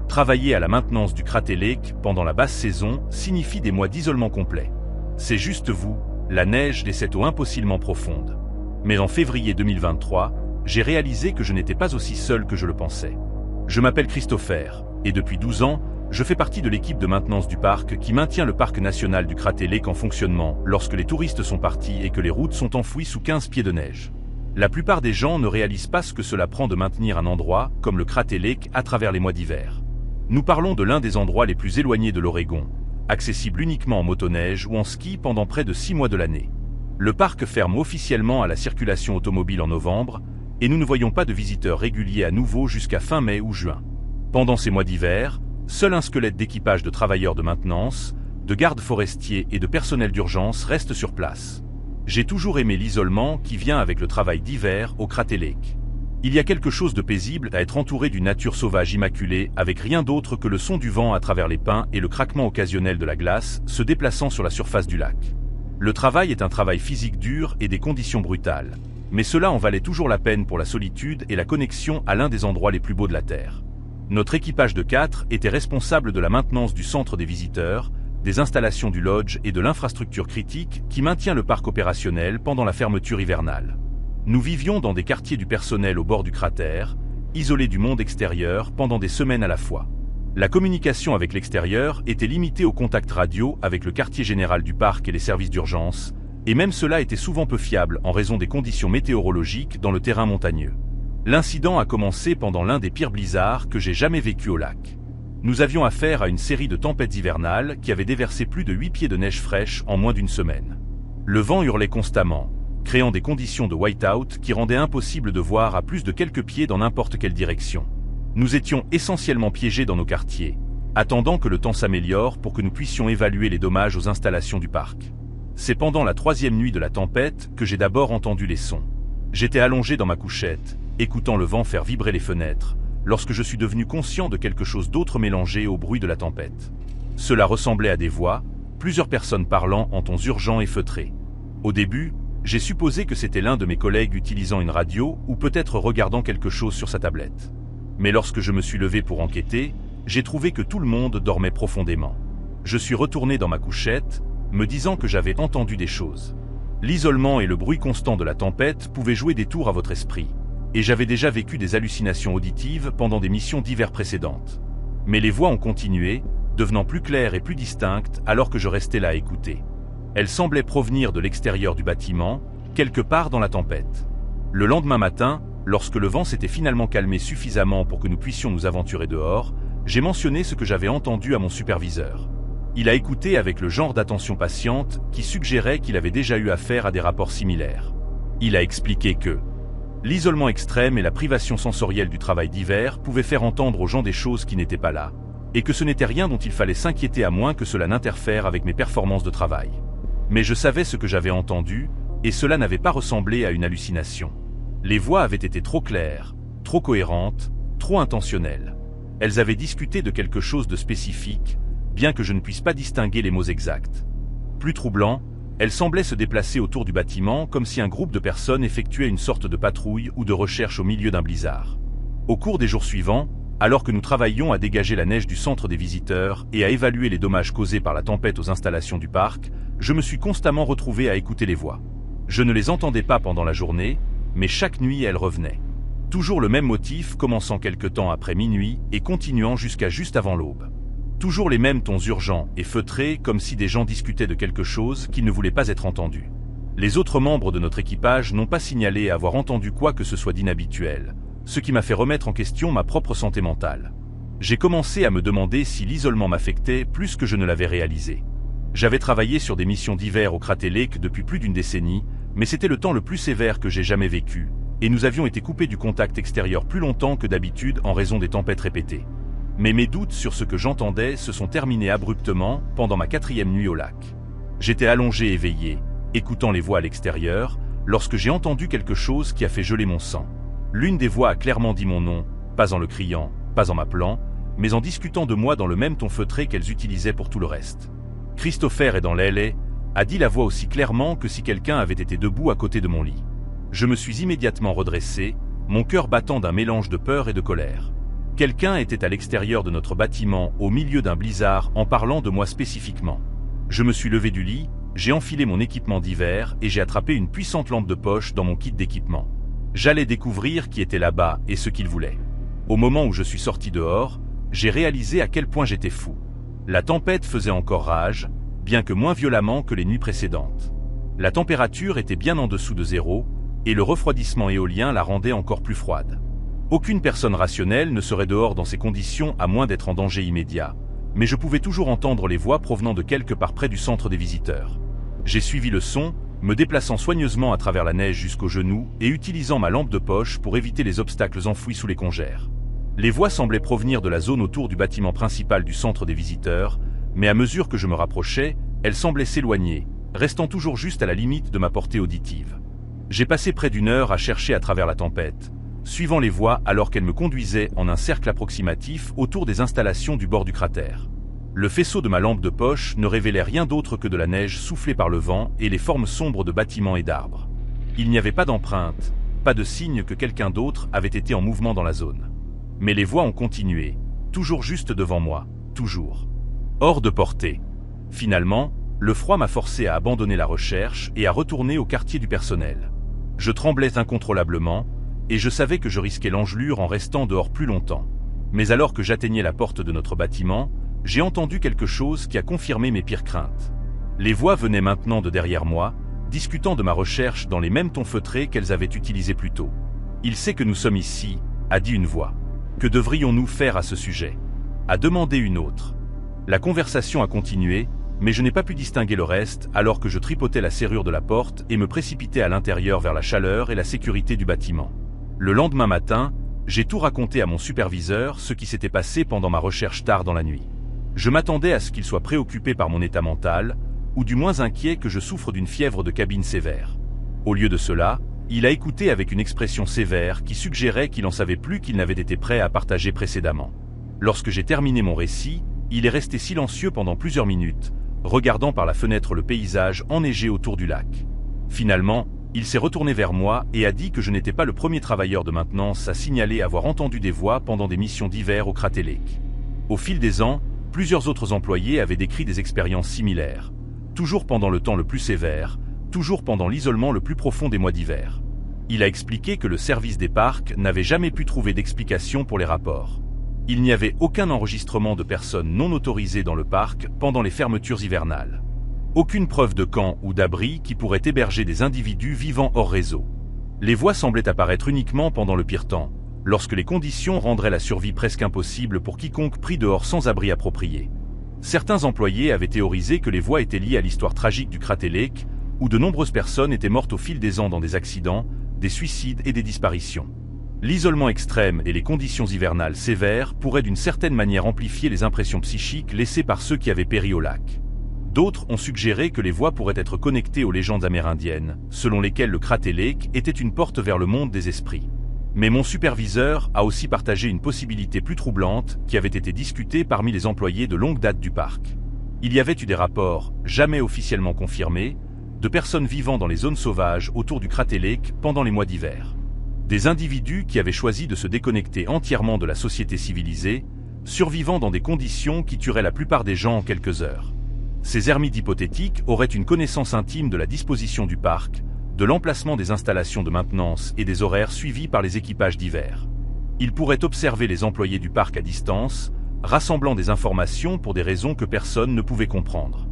Travailler à la maintenance du Crater Lake pendant la basse saison signifie des mois d'isolement complet. C'est juste vous, la neige des cette eau impossiblement profonde. Mais en février 2023, j'ai réalisé que je n'étais pas aussi seul que je le pensais. Je m'appelle Christopher, et depuis 12 ans, Je fais partie de l'équipe de maintenance du parc qui maintient le parc national du Crater Lake en fonctionnement lorsque les touristes sont partis et que les routes sont enfouies sous 15 pieds de neige. La plupart des gens ne réalisent pas ce que cela prend de maintenir un endroit comme le Crater Lake à travers les mois d'hiver. Nous parlons de l'un des endroits les plus éloignés de l'Oregon, accessible uniquement en motoneige ou en ski pendant près de 6 mois de l'année. Le parc ferme officiellement à la circulation automobile en novembre, et nous ne voyons pas de visiteurs réguliers à nouveau jusqu'à fin mai ou juin. Pendant ces mois d'hiver, seul un squelette d'équipage de travailleurs de maintenance, de gardes forestiers et de personnel d'urgence reste sur place. J'ai toujours aimé l'isolement qui vient avec le travail d'hiver au Crater Lake. Il y a quelque chose de paisible à être entouré d'une nature sauvage immaculée avec rien d'autre que le son du vent à travers les pins et le craquement occasionnel de la glace se déplaçant sur la surface du lac. Le travail est un travail physique dur et des conditions brutales, mais cela en valait toujours la peine pour la solitude et la connexion à l'un des endroits les plus beaux de la Terre. Notre équipage de 4 était responsable de la maintenance du centre des visiteurs, des installations du lodge et de l'infrastructure critique qui maintient le parc opérationnel pendant la fermeture hivernale. Nous vivions dans des quartiers du personnel au bord du cratère, isolés du monde extérieur pendant des semaines à la fois. La communication avec l'extérieur était limitée au contact radio avec le quartier général du parc et les services d'urgence, et même cela était souvent peu fiable en raison des conditions météorologiques dans le terrain montagneux. L'incident a commencé pendant l'un des pires blizzards que j'ai jamais vécu au lac. Nous avions affaire à une série de tempêtes hivernales qui avaient déversé plus de 8 pieds de neige fraîche en moins d'une semaine. Le vent hurlait constamment, créant des conditions de white-out qui rendaient impossible de voir à plus de quelques pieds dans n'importe quelle direction. Nous étions essentiellement piégés dans nos quartiers, attendant que le temps s'améliore pour que nous puissions évaluer les dommages aux installations du parc. C'est pendant la 3e nuit de la tempête que j'ai d'abord entendu les sons. J'étais allongé dans ma couchette, écoutant le vent faire vibrer les fenêtres, lorsque je suis devenu conscient de quelque chose d'autre mélangé au bruit de la tempête. Cela ressemblait à des voix, plusieurs personnes parlant en tons urgents et feutrés. Au début, j'ai supposé que c'était l'un de mes collègues utilisant une radio ou peut-être regardant quelque chose sur sa tablette. Mais lorsque je me suis levé pour enquêter, j'ai trouvé que tout le monde dormait profondément. Je suis retourné dans ma couchette, me disant que j'avais entendu des choses. L'isolement et le bruit constant de la tempête pouvaient jouer des tours à votre esprit. Et j'avais déjà vécu des hallucinations auditives pendant des missions d'hiver précédentes. Mais les voix ont continué, devenant plus claires et plus distinctes alors que je restais là à écouter. Elles semblaient provenir de l'extérieur du bâtiment, quelque part dans la tempête. Le lendemain matin, lorsque le vent s'était finalement calmé suffisamment pour que nous puissions nous aventurer dehors, j'ai mentionné ce que j'avais entendu à mon superviseur. Il a écouté avec le genre d'attention patiente qui suggérait qu'il avait déjà eu affaire à des rapports similaires. Il a expliqué que l'isolement extrême et la privation sensorielle du travail d'hiver pouvaient faire entendre aux gens des choses qui n'étaient pas là, et que ce n'était rien dont il fallait s'inquiéter à moins que cela n'interfère avec mes performances de travail. Mais je savais ce que j'avais entendu, et cela n'avait pas ressemblé à une hallucination. Les voix avaient été trop claires, trop cohérentes, trop intentionnelles. Elles avaient discuté de quelque chose de spécifique, bien que je ne puisse pas distinguer les mots exacts. Plus troublant, elles semblaient se déplacer autour du bâtiment comme si un groupe de personnes effectuait une sorte de patrouille ou de recherche au milieu d'un blizzard. Au cours des jours suivants, alors que nous travaillions à dégager la neige du centre des visiteurs et à évaluer les dommages causés par la tempête aux installations du parc, je me suis constamment retrouvé à écouter les voix. Je ne les entendais pas pendant la journée, mais chaque nuit elles revenaient. Toujours le même motif commençant quelque temps après minuit et continuant jusqu'à juste avant l'aube. Toujours les mêmes tons urgents et feutrés comme si des gens discutaient de quelque chose qui ne voulait pas être entendu. Les autres membres de notre équipage n'ont pas signalé avoir entendu quoi que ce soit d'inhabituel, ce qui m'a fait remettre en question ma propre santé mentale. J'ai commencé à me demander si l'isolement m'affectait plus que je ne l'avais réalisé. J'avais travaillé sur des missions d'hiver au Crater Lake depuis plus d'une décennie, mais c'était le temps le plus sévère que j'ai jamais vécu, et nous avions été coupés du contact extérieur plus longtemps que d'habitude en raison des tempêtes répétées. Mais mes doutes sur ce que j'entendais se sont terminés abruptement pendant ma 4e nuit au lac. J'étais allongé éveillé, écoutant les voix à l'extérieur, lorsque j'ai entendu quelque chose qui a fait geler mon sang. L'une des voix a clairement dit mon nom, pas en le criant, pas en m'appelant, mais en discutant de moi dans le même ton feutré qu'elles utilisaient pour tout le reste. Christopher est dans l'aile, a dit la voix aussi clairement que si quelqu'un avait été debout à côté de mon lit. Je me suis immédiatement redressé, mon cœur battant d'un mélange de peur et de colère. Quelqu'un était à l'extérieur de notre bâtiment au milieu d'un blizzard en parlant de moi spécifiquement. Je me suis levé du lit, j'ai enfilé mon équipement d'hiver et j'ai attrapé une puissante lampe de poche dans mon kit d'équipement. J'allais découvrir qui était là-bas et ce qu'il voulait. Au moment où je suis sorti dehors, j'ai réalisé à quel point j'étais fou. La tempête faisait encore rage, bien que moins violemment que les nuits précédentes. La température était bien en dessous de zéro, et le refroidissement éolien la rendait encore plus froide. Aucune personne rationnelle ne serait dehors dans ces conditions à moins d'être en danger immédiat, mais je pouvais toujours entendre les voix provenant de quelque part près du centre des visiteurs. J'ai suivi le son, me déplaçant soigneusement à travers la neige jusqu'aux genoux et utilisant ma lampe de poche pour éviter les obstacles enfouis sous les congères. Les voix semblaient provenir de la zone autour du bâtiment principal du centre des visiteurs, mais à mesure que je me rapprochais, elles semblaient s'éloigner, restant toujours juste à la limite de ma portée auditive. J'ai passé près d'une heure à chercher à travers la tempête, suivant les voix alors qu'elles me conduisaient en un cercle approximatif autour des installations du bord du cratère. Le faisceau de ma lampe de poche ne révélait rien d'autre que de la neige soufflée par le vent et les formes sombres de bâtiments et d'arbres. Il n'y avait pas d'empreinte, pas de signe que quelqu'un d'autre avait été en mouvement dans la zone. Mais les voix ont continué, toujours juste devant moi, toujours. Hors de portée. Finalement, le froid m'a forcé à abandonner la recherche et à retourner au quartier du personnel. Je tremblais incontrôlablement, et je savais que je risquais l'engelure en restant dehors plus longtemps. Mais alors que j'atteignais la porte de notre bâtiment, j'ai entendu quelque chose qui a confirmé mes pires craintes. Les voix venaient maintenant de derrière moi, discutant de ma recherche dans les mêmes tons feutrés qu'elles avaient utilisés plus tôt. « Il sait que nous sommes ici », a dit une voix. « Que devrions-nous faire à ce sujet » a demandé une autre. La conversation a continué, mais je n'ai pas pu distinguer le reste alors que je tripotais la serrure de la porte et me précipitais à l'intérieur vers la chaleur et la sécurité du bâtiment. Le lendemain matin, j'ai tout raconté à mon superviseur ce qui s'était passé pendant ma recherche tard dans la nuit. Je m'attendais à ce qu'il soit préoccupé par mon état mental, ou du moins inquiet que je souffre d'une fièvre de cabine sévère. Au lieu de cela, il a écouté avec une expression sévère qui suggérait qu'il en savait plus qu'il n'avait été prêt à partager précédemment. Lorsque j'ai terminé mon récit, il est resté silencieux pendant plusieurs minutes, regardant par la fenêtre le paysage enneigé autour du lac. Finalement, il s'est retourné vers moi et a dit que je n'étais pas le premier travailleur de maintenance à signaler avoir entendu des voix pendant des missions d'hiver au Crater Lake. Au fil des ans, plusieurs autres employés avaient décrit des expériences similaires, toujours pendant le temps le plus sévère, toujours pendant l'isolement le plus profond des mois d'hiver. Il a expliqué que le service des parcs n'avait jamais pu trouver d'explication pour les rapports. Il n'y avait aucun enregistrement de personnes non autorisées dans le parc pendant les fermetures hivernales. Aucune preuve de camp ou d'abri qui pourrait héberger des individus vivant hors réseau. Les voix semblaient apparaître uniquement pendant le pire temps, lorsque les conditions rendraient la survie presque impossible pour quiconque pris dehors sans abri approprié. Certains employés avaient théorisé que les voix étaient liées à l'histoire tragique du Crater Lake, où de nombreuses personnes étaient mortes au fil des ans dans des accidents, des suicides et des disparitions. L'isolement extrême et les conditions hivernales sévères pourraient d'une certaine manière amplifier les impressions psychiques laissées par ceux qui avaient péri au lac. D'autres ont suggéré que les voix pourraient être connectées aux légendes amérindiennes, selon lesquelles le Crater Lake était une porte vers le monde des esprits. Mais mon superviseur a aussi partagé une possibilité plus troublante qui avait été discutée parmi les employés de longue date du parc. Il y avait eu des rapports, jamais officiellement confirmés, de personnes vivant dans les zones sauvages autour du Crater Lake pendant les mois d'hiver. Des individus qui avaient choisi de se déconnecter entièrement de la société civilisée, survivant dans des conditions qui tueraient la plupart des gens en quelques heures. Ces ermites hypothétiques auraient une connaissance intime de la disposition du parc, de l'emplacement des installations de maintenance et des horaires suivis par les équipages d'hiver. Ils pourraient observer les employés du parc à distance, rassemblant des informations pour des raisons que personne ne pouvait comprendre.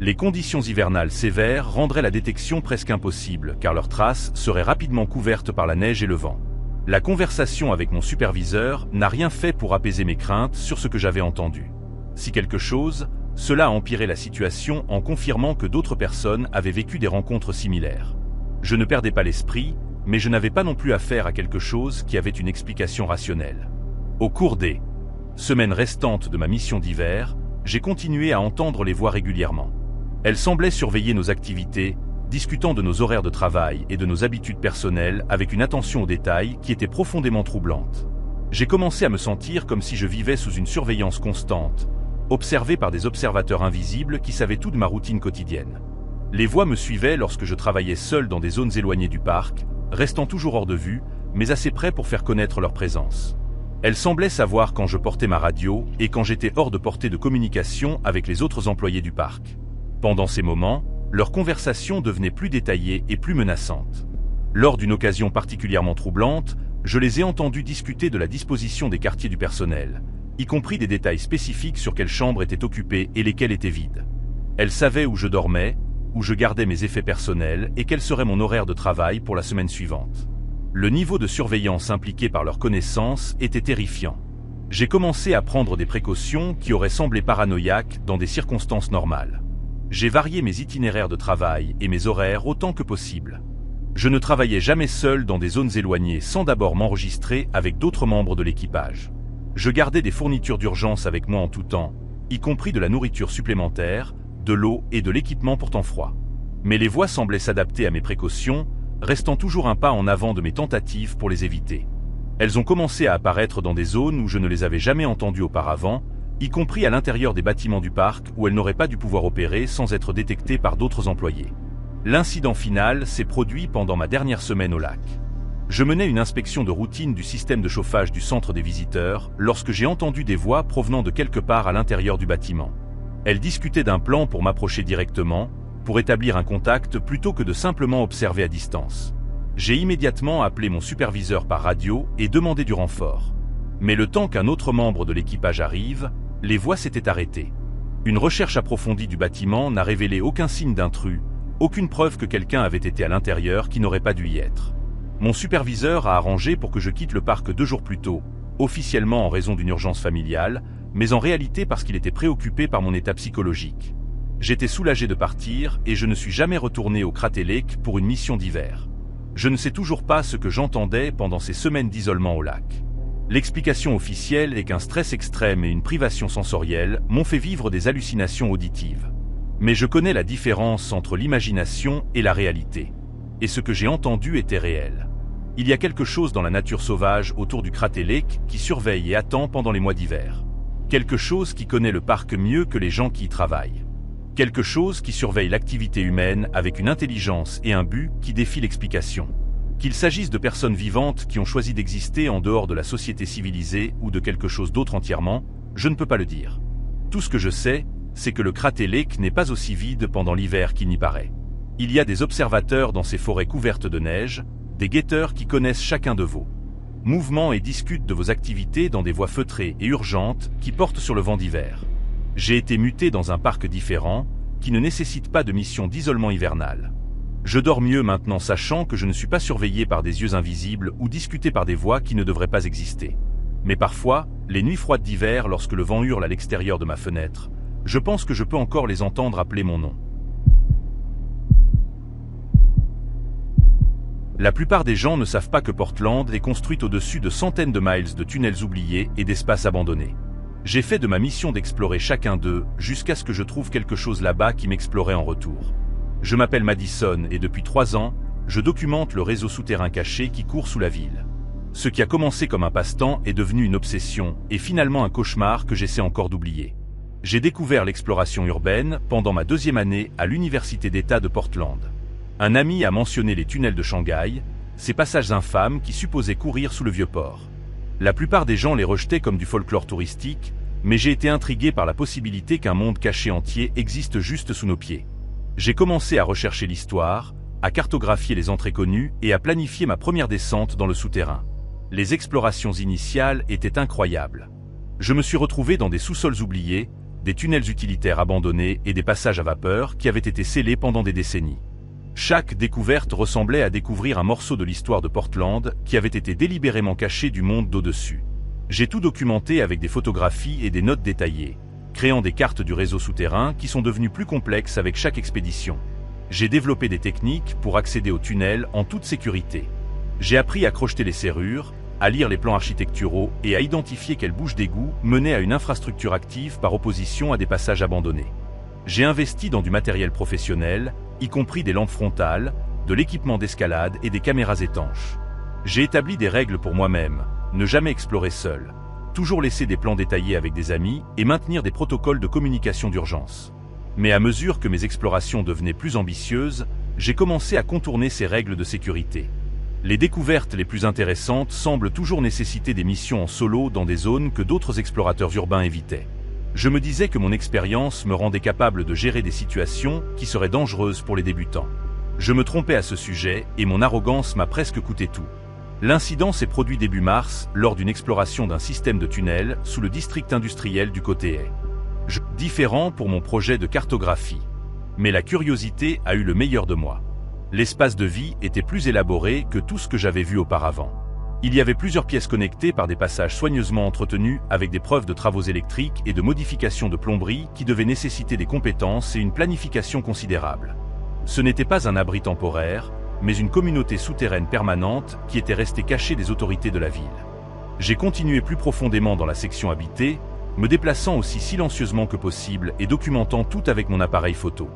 Les conditions hivernales sévères rendraient la détection presque impossible car leurs traces seraient rapidement couvertes par la neige et le vent. La conversation avec mon superviseur n'a rien fait pour apaiser mes craintes sur ce que j'avais entendu. Si quelque chose, cela a empiré la situation en confirmant que d'autres personnes avaient vécu des rencontres similaires. Je ne perdais pas l'esprit, mais je n'avais pas non plus affaire à quelque chose qui avait une explication rationnelle. Au cours des semaines restantes de ma mission d'hiver, j'ai continué à entendre les voix régulièrement. Elles semblaient surveiller nos activités, discutant de nos horaires de travail et de nos habitudes personnelles avec une attention aux détails qui était profondément troublante. J'ai commencé à me sentir comme si je vivais sous une surveillance constante, observé par des observateurs invisibles qui savaient tout de ma routine quotidienne. Les voix me suivaient lorsque je travaillais seul dans des zones éloignées du parc, restant toujours hors de vue, mais assez près pour faire connaître leur présence. Elles semblaient savoir quand je portais ma radio et quand j'étais hors de portée de communication avec les autres employés du parc. Pendant ces moments, leurs conversations devenaient plus détaillées et plus menaçantes. Lors d'une occasion particulièrement troublante, je les ai entendus discuter de la disposition des quartiers du personnel, y compris des détails spécifiques sur quelle chambre était occupée et lesquelles étaient vides. Elle savait où je dormais, où je gardais mes effets personnels et quel serait mon horaire de travail pour la semaine suivante. Le niveau de surveillance impliqué par leur connaissance était terrifiant. J'ai commencé à prendre des précautions qui auraient semblé paranoïaques dans des circonstances normales. J'ai varié mes itinéraires de travail et mes horaires autant que possible. Je ne travaillais jamais seul dans des zones éloignées sans d'abord m'enregistrer avec d'autres membres de l'équipage. Je gardais des fournitures d'urgence avec moi en tout temps, y compris de la nourriture supplémentaire, de l'eau et de l'équipement pour temps froid. Mais les voix semblaient s'adapter à mes précautions, restant toujours un pas en avant de mes tentatives pour les éviter. Elles ont commencé à apparaître dans des zones où je ne les avais jamais entendues auparavant, y compris à l'intérieur des bâtiments du parc où elles n'auraient pas dû pouvoir opérer sans être détectées par d'autres employés. L'incident final s'est produit pendant ma dernière semaine au lac. Je menais une inspection de routine du système de chauffage du centre des visiteurs lorsque j'ai entendu des voix provenant de quelque part à l'intérieur du bâtiment. Elles discutaient d'un plan pour m'approcher directement, pour établir un contact plutôt que de simplement observer à distance. J'ai immédiatement appelé mon superviseur par radio et demandé du renfort. Mais le temps qu'un autre membre de l'équipage arrive, les voix s'étaient arrêtées. Une recherche approfondie du bâtiment n'a révélé aucun signe d'intrus, aucune preuve que quelqu'un avait été à l'intérieur qui n'aurait pas dû y être. Mon superviseur a arrangé pour que je quitte le parc 2 jours plus tôt, officiellement en raison d'une urgence familiale, mais en réalité parce qu'il était préoccupé par mon état psychologique. J'étais soulagé de partir et je ne suis jamais retourné au Crater Lake pour une mission d'hiver. Je ne sais toujours pas ce que j'entendais pendant ces semaines d'isolement au lac. L'explication officielle est qu'un stress extrême et une privation sensorielle m'ont fait vivre des hallucinations auditives. Mais je connais la différence entre l'imagination et la réalité. Et ce que j'ai entendu était réel. Il y a quelque chose dans la nature sauvage autour du Crater Lake qui surveille et attend pendant les mois d'hiver. Quelque chose qui connaît le parc mieux que les gens qui y travaillent. Quelque chose qui surveille l'activité humaine avec une intelligence et un but qui défient l'explication. Qu'il s'agisse de personnes vivantes qui ont choisi d'exister en dehors de la société civilisée ou de quelque chose d'autre entièrement, je ne peux pas le dire. Tout ce que je sais, c'est que le Crater Lake n'est pas aussi vide pendant l'hiver qu'il n'y paraît. Il y a des observateurs dans ces forêts couvertes de neige, des guetteurs qui connaissent chacun de vos mouvements et discutent de vos activités dans des voies feutrées et urgentes qui portent sur le vent d'hiver. J'ai été muté dans un parc différent, qui ne nécessite pas de mission d'isolement hivernal. Je dors mieux maintenant sachant que je ne suis pas surveillé par des yeux invisibles ou discuté par des voix qui ne devraient pas exister. Mais parfois, les nuits froides d'hiver lorsque le vent hurle à l'extérieur de ma fenêtre, je pense que je peux encore les entendre appeler mon nom. La plupart des gens ne savent pas que Portland est construite au-dessus de centaines de miles de tunnels oubliés et d'espaces abandonnés. J'ai fait de ma mission d'explorer chacun d'eux jusqu'à ce que je trouve quelque chose là-bas qui m'explorait en retour. Je m'appelle Madison et depuis 3 ans, je documente le réseau souterrain caché qui court sous la ville. Ce qui a commencé comme un passe-temps est devenu une obsession et finalement un cauchemar que j'essaie encore d'oublier. J'ai découvert l'exploration urbaine pendant ma 2e année à l'Université d'État de Portland. Un ami a mentionné les tunnels de Shanghai, ces passages infâmes qui supposaient courir sous le vieux port. La plupart des gens les rejetaient comme du folklore touristique, mais j'ai été intrigué par la possibilité qu'un monde caché entier existe juste sous nos pieds. J'ai commencé à rechercher l'histoire, à cartographier les entrées connues et à planifier ma première descente dans le souterrain. Les explorations initiales étaient incroyables. Je me suis retrouvé dans des sous-sols oubliés, des tunnels utilitaires abandonnés et des passages à vapeur qui avaient été scellés pendant des décennies. Chaque découverte ressemblait à découvrir un morceau de l'histoire de Portland qui avait été délibérément caché du monde d'au-dessus. J'ai tout documenté avec des photographies et des notes détaillées, créant des cartes du réseau souterrain qui sont devenues plus complexes avec chaque expédition. J'ai développé des techniques pour accéder aux tunnels en toute sécurité. J'ai appris à crocheter les serrures, à lire les plans architecturaux et à identifier quelles bouches d'égout menaient à une infrastructure active par opposition à des passages abandonnés. J'ai investi dans du matériel professionnel, y compris des lampes frontales, de l'équipement d'escalade et des caméras étanches. J'ai établi des règles pour moi-même, ne jamais explorer seul, toujours laisser des plans détaillés avec des amis et maintenir des protocoles de communication d'urgence. Mais à mesure que mes explorations devenaient plus ambitieuses, j'ai commencé à contourner ces règles de sécurité. Les découvertes les plus intéressantes semblent toujours nécessiter des missions en solo dans des zones que d'autres explorateurs urbains évitaient. Je me disais que mon expérience me rendait capable de gérer des situations qui seraient dangereuses pour les débutants. Je me trompais à ce sujet et mon arrogance m'a presque coûté tout. L'incident s'est produit début mars, lors d'une exploration d'un système de tunnel sous le district industriel du Côté-Est. Différent pour mon projet de cartographie. Mais la curiosité a eu le meilleur de moi. L'espace de vie était plus élaboré que tout ce que j'avais vu auparavant. Il y avait plusieurs pièces connectées par des passages soigneusement entretenus avec des preuves de travaux électriques et de modifications de plomberie qui devaient nécessiter des compétences et une planification considérable. Ce n'était pas un abri temporaire, mais une communauté souterraine permanente qui était restée cachée des autorités de la ville. J'ai continué plus profondément dans la section habitée, me déplaçant aussi silencieusement que possible et documentant tout avec mon appareil photo.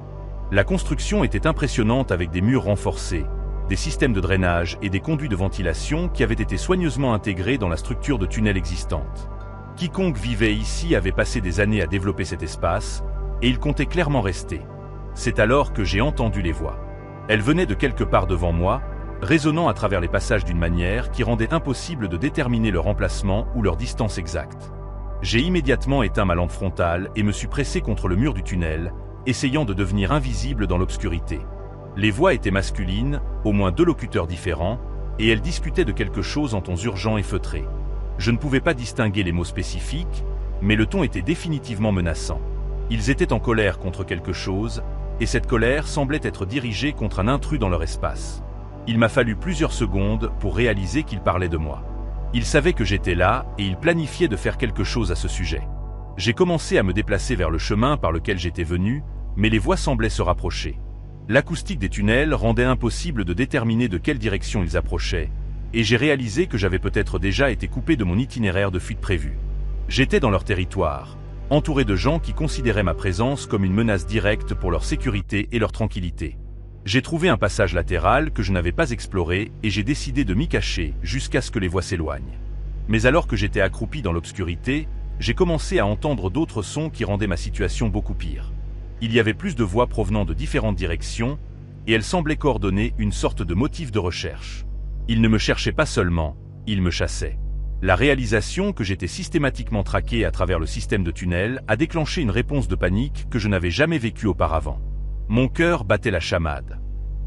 La construction était impressionnante avec des murs renforcés, des systèmes de drainage et des conduits de ventilation qui avaient été soigneusement intégrés dans la structure de tunnels existante. Quiconque vivait ici avait passé des années à développer cet espace, et il comptait clairement rester. C'est alors que j'ai entendu les voix. Elles venaient de quelque part devant moi, résonnant à travers les passages d'une manière qui rendait impossible de déterminer leur emplacement ou leur distance exacte. J'ai immédiatement éteint ma lampe frontale et me suis pressé contre le mur du tunnel, essayant de devenir invisible dans l'obscurité. Les voix étaient masculines, au moins 2 locuteurs différents, et elles discutaient de quelque chose en tons urgents et feutrés. Je ne pouvais pas distinguer les mots spécifiques, mais le ton était définitivement menaçant. Ils étaient en colère contre quelque chose, et cette colère semblait être dirigée contre un intrus dans leur espace. Il m'a fallu plusieurs secondes pour réaliser qu'ils parlaient de moi. Ils savaient que j'étais là, et ils planifiaient de faire quelque chose à ce sujet. J'ai commencé à me déplacer vers le chemin par lequel j'étais venu, mais les voix semblaient se rapprocher. L'acoustique des tunnels rendait impossible de déterminer de quelle direction ils approchaient, et j'ai réalisé que j'avais peut-être déjà été coupé de mon itinéraire de fuite prévu. J'étais dans leur territoire, entouré de gens qui considéraient ma présence comme une menace directe pour leur sécurité et leur tranquillité. J'ai trouvé un passage latéral que je n'avais pas exploré et j'ai décidé de m'y cacher jusqu'à ce que les voix s'éloignent. Mais alors que j'étais accroupi dans l'obscurité, j'ai commencé à entendre d'autres sons qui rendaient ma situation beaucoup pire. Il y avait plus de voix provenant de différentes directions, et elles semblaient coordonner une sorte de motif de recherche. Ils ne me cherchaient pas seulement, ils me chassaient. La réalisation que j'étais systématiquement traqué à travers le système de tunnel a déclenché une réponse de panique que je n'avais jamais vécue auparavant. Mon cœur battait la chamade.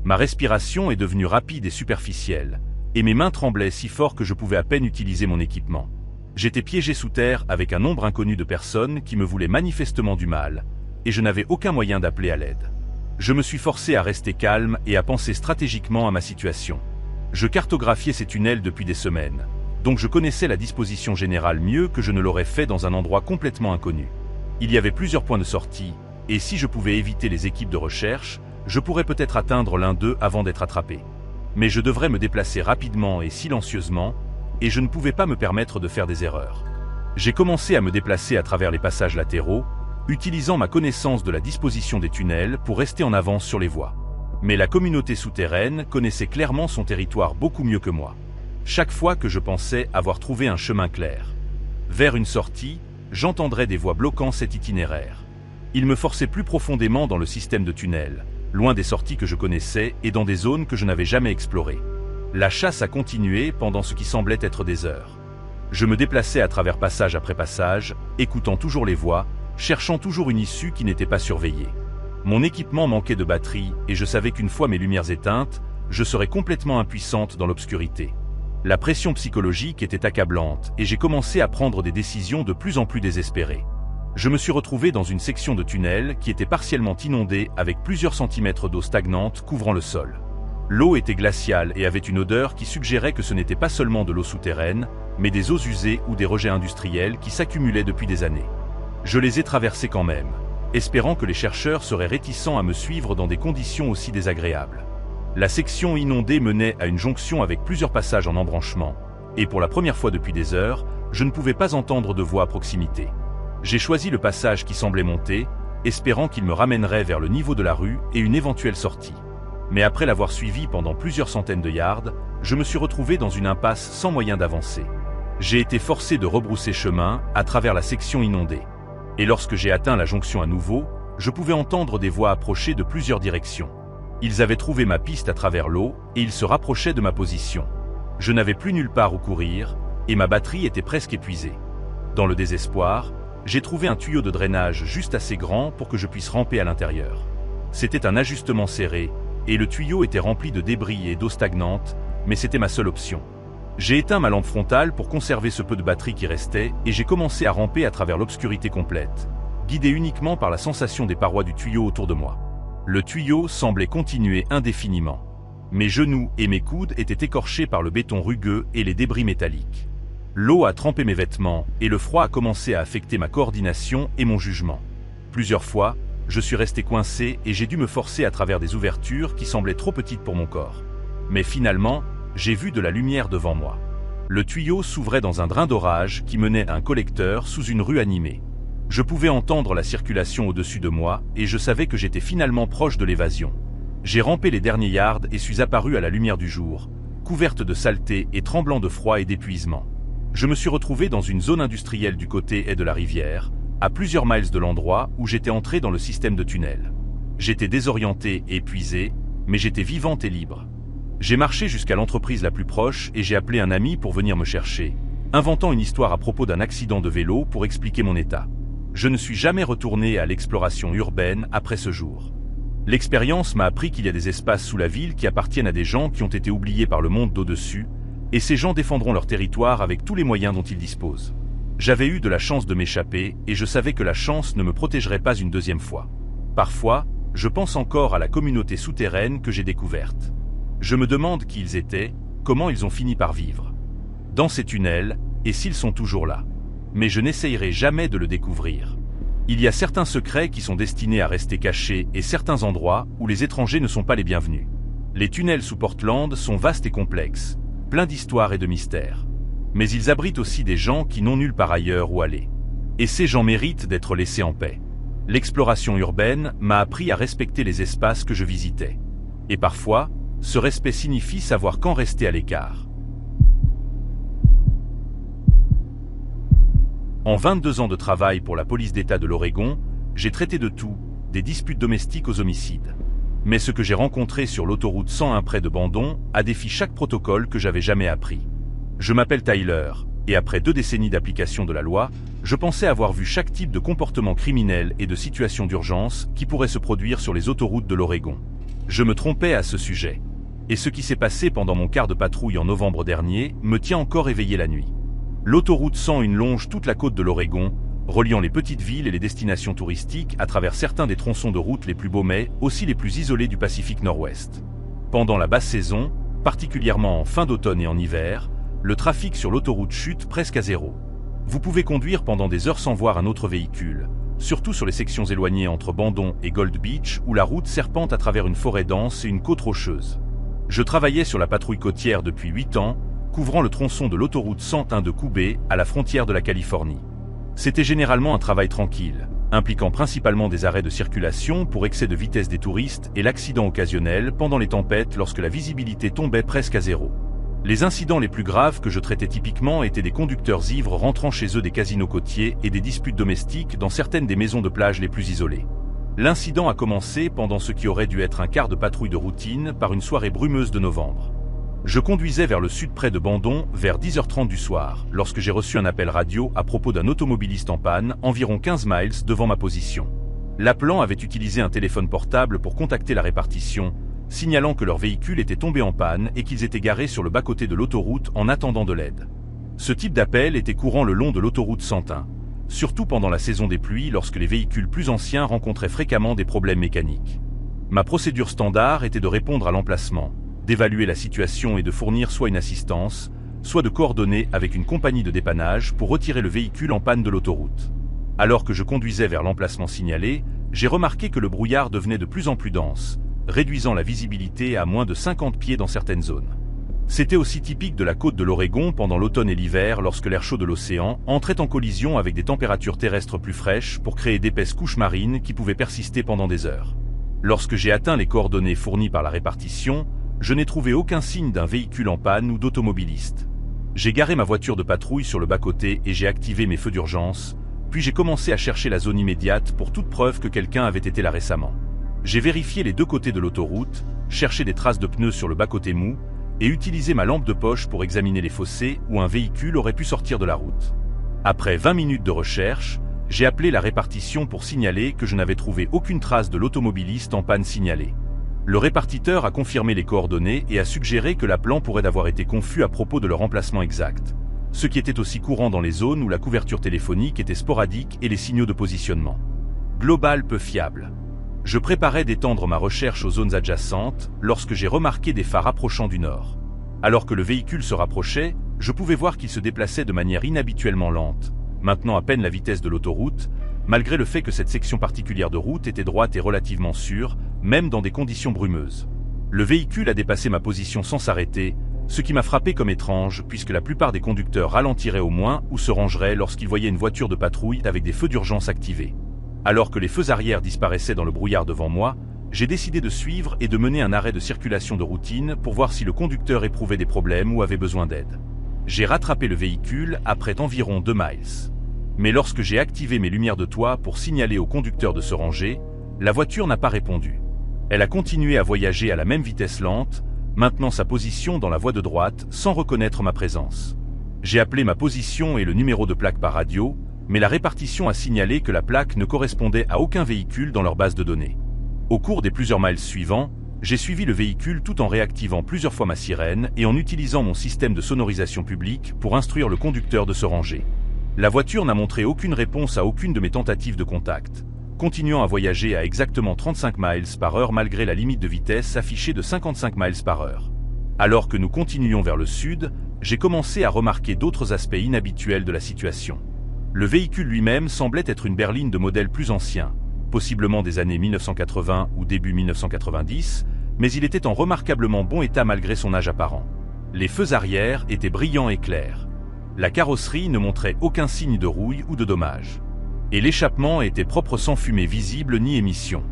Ma respiration est devenue rapide et superficielle, et mes mains tremblaient si fort que je pouvais à peine utiliser mon équipement. J'étais piégé sous terre avec un nombre inconnu de personnes qui me voulaient manifestement du mal, et je n'avais aucun moyen d'appeler à l'aide. Je me suis forcé à rester calme et à penser stratégiquement à ma situation. Je cartographiais ces tunnels depuis des semaines, donc je connaissais la disposition générale mieux que je ne l'aurais fait dans un endroit complètement inconnu. Il y avait plusieurs points de sortie, et si je pouvais éviter les équipes de recherche, je pourrais peut-être atteindre l'un d'eux avant d'être attrapé. Mais je devrais me déplacer rapidement et silencieusement, et je ne pouvais pas me permettre de faire des erreurs. J'ai commencé à me déplacer à travers les passages latéraux, utilisant ma connaissance de la disposition des tunnels pour rester en avance sur les voies. Mais la communauté souterraine connaissait clairement son territoire beaucoup mieux que moi. Chaque fois que je pensais avoir trouvé un chemin clair vers une sortie, j'entendrais des voix bloquant cet itinéraire. Ils me forçaient plus profondément dans le système de tunnels, loin des sorties que je connaissais et dans des zones que je n'avais jamais explorées. La chasse a continué pendant ce qui semblait être des heures. Je me déplaçais à travers passage après passage, écoutant toujours les voix, cherchant toujours une issue qui n'était pas surveillée. Mon équipement manquait de batterie et je savais qu'une fois mes lumières éteintes, je serais complètement impuissante dans l'obscurité. La pression psychologique était accablante et j'ai commencé à prendre des décisions de plus en plus désespérées. Je me suis retrouvé dans une section de tunnel qui était partiellement inondée avec plusieurs centimètres d'eau stagnante couvrant le sol. L'eau était glaciale et avait une odeur qui suggérait que ce n'était pas seulement de l'eau souterraine, mais des eaux usées ou des rejets industriels qui s'accumulaient depuis des années. Je les ai traversés quand même, espérant que les chercheurs seraient réticents à me suivre dans des conditions aussi désagréables. La section inondée menait à une jonction avec plusieurs passages en embranchement, et pour la première fois depuis des heures, je ne pouvais pas entendre de voix à proximité. J'ai choisi le passage qui semblait monter, espérant qu'il me ramènerait vers le niveau de la rue et une éventuelle sortie. Mais après l'avoir suivi pendant plusieurs centaines de yards, je me suis retrouvé dans une impasse sans moyen d'avancer. J'ai été forcé de rebrousser chemin à travers la section inondée. Et lorsque j'ai atteint la jonction à nouveau, je pouvais entendre des voix approcher de plusieurs directions. Ils avaient trouvé ma piste à travers l'eau et ils se rapprochaient de ma position. Je n'avais plus nulle part où courir et ma batterie était presque épuisée. Dans le désespoir, j'ai trouvé un tuyau de drainage juste assez grand pour que je puisse ramper à l'intérieur. C'était un ajustement serré et le tuyau était rempli de débris et d'eau stagnante, mais c'était ma seule option. J'ai éteint ma lampe frontale pour conserver ce peu de batterie qui restait et j'ai commencé à ramper à travers l'obscurité complète, guidé uniquement par la sensation des parois du tuyau autour de moi. Le tuyau semblait continuer indéfiniment. Mes genoux et mes coudes étaient écorchés par le béton rugueux et les débris métalliques. L'eau a trempé mes vêtements et le froid a commencé à affecter ma coordination et mon jugement. Plusieurs fois, je suis resté coincé et j'ai dû me forcer à travers des ouvertures qui semblaient trop petites pour mon corps. Mais finalement, j'ai vu de la lumière devant moi. Le tuyau s'ouvrait dans un drain d'orage qui menait à un collecteur sous une rue animée. Je pouvais entendre la circulation au-dessus de moi et je savais que j'étais finalement proche de l'évasion. J'ai rampé les derniers yards et suis apparu à la lumière du jour, couverte de saleté et tremblant de froid et d'épuisement. Je me suis retrouvé dans une zone industrielle du côté est de la rivière, à plusieurs miles de l'endroit où j'étais entré dans le système de tunnel. J'étais désorienté et épuisé, mais j'étais vivante et libre. J'ai marché jusqu'à l'entreprise la plus proche et j'ai appelé un ami pour venir me chercher, inventant une histoire à propos d'un accident de vélo pour expliquer mon état. Je ne suis jamais retourné à l'exploration urbaine après ce jour. L'expérience m'a appris qu'il y a des espaces sous la ville qui appartiennent à des gens qui ont été oubliés par le monde d'au-dessus, et ces gens défendront leur territoire avec tous les moyens dont ils disposent. J'avais eu de la chance de m'échapper et je savais que la chance ne me protégerait pas une deuxième fois. Parfois, je pense encore à la communauté souterraine que j'ai découverte. Je me demande qui ils étaient, comment ils ont fini par vivre dans ces tunnels, et s'ils sont toujours là. Mais je n'essayerai jamais de le découvrir. Il y a certains secrets qui sont destinés à rester cachés et certains endroits où les étrangers ne sont pas les bienvenus. Les tunnels sous Portland sont vastes et complexes, pleins d'histoires et de mystères. Mais ils abritent aussi des gens qui n'ont nulle part ailleurs où aller. Et ces gens méritent d'être laissés en paix. L'exploration urbaine m'a appris à respecter les espaces que je visitais. Et parfois, ce respect signifie savoir quand rester à l'écart. En 22 ans de travail pour la police d'État de l'Oregon, j'ai traité de tout, des disputes domestiques aux homicides. Mais ce que j'ai rencontré sur l'autoroute 101 près de Bandon a défié chaque protocole que j'avais jamais appris. Je m'appelle Tyler, et après 2 décennies d'application de la loi, je pensais avoir vu chaque type de comportement criminel et de situation d'urgence qui pourrait se produire sur les autoroutes de l'Oregon. Je me trompais à ce sujet. Et ce qui s'est passé pendant mon quart de patrouille en novembre dernier me tient encore éveillé la nuit. L'autoroute 101 longe toute la côte de l'Oregon, reliant les petites villes et les destinations touristiques à travers certains des tronçons de route les plus beaux mais aussi les plus isolés du Pacifique Nord-Ouest. Pendant la basse saison, particulièrement en fin d'automne et en hiver, le trafic sur l'autoroute chute presque à zéro. Vous pouvez conduire pendant des heures sans voir un autre véhicule, surtout sur les sections éloignées entre Bandon et Gold Beach où la route serpente à travers une forêt dense et une côte rocheuse. Je travaillais sur la patrouille côtière depuis 8 ans, couvrant le tronçon de l'autoroute 101 de Koubé à la frontière de la Californie. C'était généralement un travail tranquille, impliquant principalement des arrêts de circulation pour excès de vitesse des touristes et l'accident occasionnel pendant les tempêtes lorsque la visibilité tombait presque à zéro. Les incidents les plus graves que je traitais typiquement étaient des conducteurs ivres rentrant chez eux des casinos côtiers et des disputes domestiques dans certaines des maisons de plage les plus isolées. L'incident a commencé pendant ce qui aurait dû être un quart de patrouille de routine par une soirée brumeuse de novembre. Je conduisais vers le sud près de Bandon vers 10h30 du soir, lorsque j'ai reçu un appel radio à propos d'un automobiliste en panne environ 15 miles devant ma position. L'appelant avait utilisé un téléphone portable pour contacter la répartition, signalant que leur véhicule était tombé en panne et qu'ils étaient garés sur le bas-côté de l'autoroute en attendant de l'aide. Ce type d'appel était courant le long de l'autoroute 101, surtout pendant la saison des pluies lorsque les véhicules plus anciens rencontraient fréquemment des problèmes mécaniques. Ma procédure standard était de répondre à l'emplacement, d'évaluer la situation et de fournir soit une assistance, soit de coordonner avec une compagnie de dépannage pour retirer le véhicule en panne de l'autoroute. Alors que je conduisais vers l'emplacement signalé, j'ai remarqué que le brouillard devenait de plus en plus dense, réduisant la visibilité à moins de 50 pieds dans certaines zones. C'était aussi typique de la côte de l'Oregon pendant l'automne et l'hiver lorsque l'air chaud de l'océan entrait en collision avec des températures terrestres plus fraîches pour créer d'épaisses couches marines qui pouvaient persister pendant des heures. Lorsque j'ai atteint les coordonnées fournies par la répartition, je n'ai trouvé aucun signe d'un véhicule en panne ou d'automobiliste. J'ai garé ma voiture de patrouille sur le bas-côté et j'ai activé mes feux d'urgence, puis j'ai commencé à chercher la zone immédiate pour toute preuve que quelqu'un avait été là récemment. J'ai vérifié les 2 côtés de l'autoroute, cherché des traces de pneus sur le bas-côté mou, et utilisé ma lampe de poche pour examiner les fossés où un véhicule aurait pu sortir de la route. Après 20 minutes de recherche, j'ai appelé la répartition pour signaler que je n'avais trouvé aucune trace de l'automobiliste en panne signalée. Le répartiteur a confirmé les coordonnées et a suggéré que l'appelant pourrait avoir été confus à propos de leur emplacement exact, ce qui était aussi courant dans les zones où la couverture téléphonique était sporadique et les signaux de positionnement global peu fiables. Je préparais d'étendre ma recherche aux zones adjacentes lorsque j'ai remarqué des phares approchant du nord. Alors que le véhicule se rapprochait, je pouvais voir qu'il se déplaçait de manière inhabituellement lente, maintenant à peine la vitesse de l'autoroute, malgré le fait que cette section particulière de route était droite et relativement sûre, même dans des conditions brumeuses. Le véhicule a dépassé ma position sans s'arrêter, ce qui m'a frappé comme étrange puisque la plupart des conducteurs ralentiraient au moins ou se rangeraient lorsqu'ils voyaient une voiture de patrouille avec des feux d'urgence activés. Alors que les feux arrière disparaissaient dans le brouillard devant moi, j'ai décidé de suivre et de mener un arrêt de circulation de routine pour voir si le conducteur éprouvait des problèmes ou avait besoin d'aide. J'ai rattrapé le véhicule après environ 2 miles. Mais lorsque j'ai activé mes lumières de toit pour signaler au conducteur de se ranger, la voiture n'a pas répondu. Elle a continué à voyager à la même vitesse lente, maintenant sa position dans la voie de droite sans reconnaître ma présence. J'ai appelé ma position et le numéro de plaque par radio, mais la répartition a signalé que la plaque ne correspondait à aucun véhicule dans leur base de données. Au cours des plusieurs miles suivants, j'ai suivi le véhicule tout en réactivant plusieurs fois ma sirène et en utilisant mon système de sonorisation publique pour instruire le conducteur de se ranger. La voiture n'a montré aucune réponse à aucune de mes tentatives de contact, continuant à voyager à exactement 35 miles par heure malgré la limite de vitesse affichée de 55 miles par heure. Alors que nous continuions vers le sud, j'ai commencé à remarquer d'autres aspects inhabituels de la situation. Le véhicule lui-même semblait être une berline de modèle plus ancien, possiblement des années 1980 ou début 1990, mais il était en remarquablement bon état malgré son âge apparent. Les feux arrière étaient brillants et clairs. La carrosserie ne montrait aucun signe de rouille ou de dommage. Et l'échappement était propre sans fumée visible ni émission.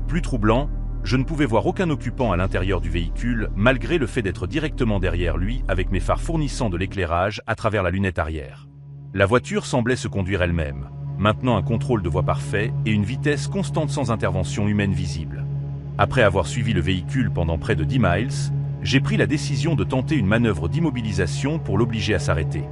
Plus troublant, je ne pouvais voir aucun occupant à l'intérieur du véhicule malgré le fait d'être directement derrière lui avec mes phares fournissant de l'éclairage à travers la lunette arrière. La voiture semblait se conduire elle-même, maintenant un contrôle de voie parfait et une vitesse constante sans intervention humaine visible. Après avoir suivi le véhicule pendant près de 10 miles, j'ai pris la décision de tenter une manœuvre d'immobilisation pour l'obliger à s'arrêter.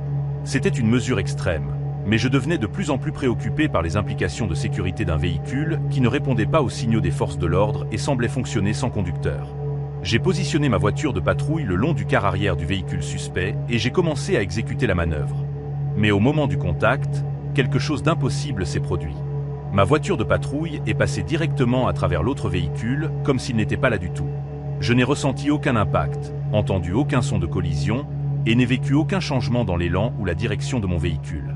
C'était une mesure extrême, mais je devenais de plus en plus préoccupé par les implications de sécurité d'un véhicule qui ne répondait pas aux signaux des forces de l'ordre et semblait fonctionner sans conducteur. J'ai positionné ma voiture de patrouille le long du quart arrière du véhicule suspect et j'ai commencé à exécuter la manœuvre. Mais au moment du contact, quelque chose d'impossible s'est produit. Ma voiture de patrouille est passée directement à travers l'autre véhicule, comme s'il n'était pas là du tout. Je n'ai ressenti aucun impact, entendu aucun son de collision, et n'ai vécu aucun changement dans l'élan ou la direction de mon véhicule.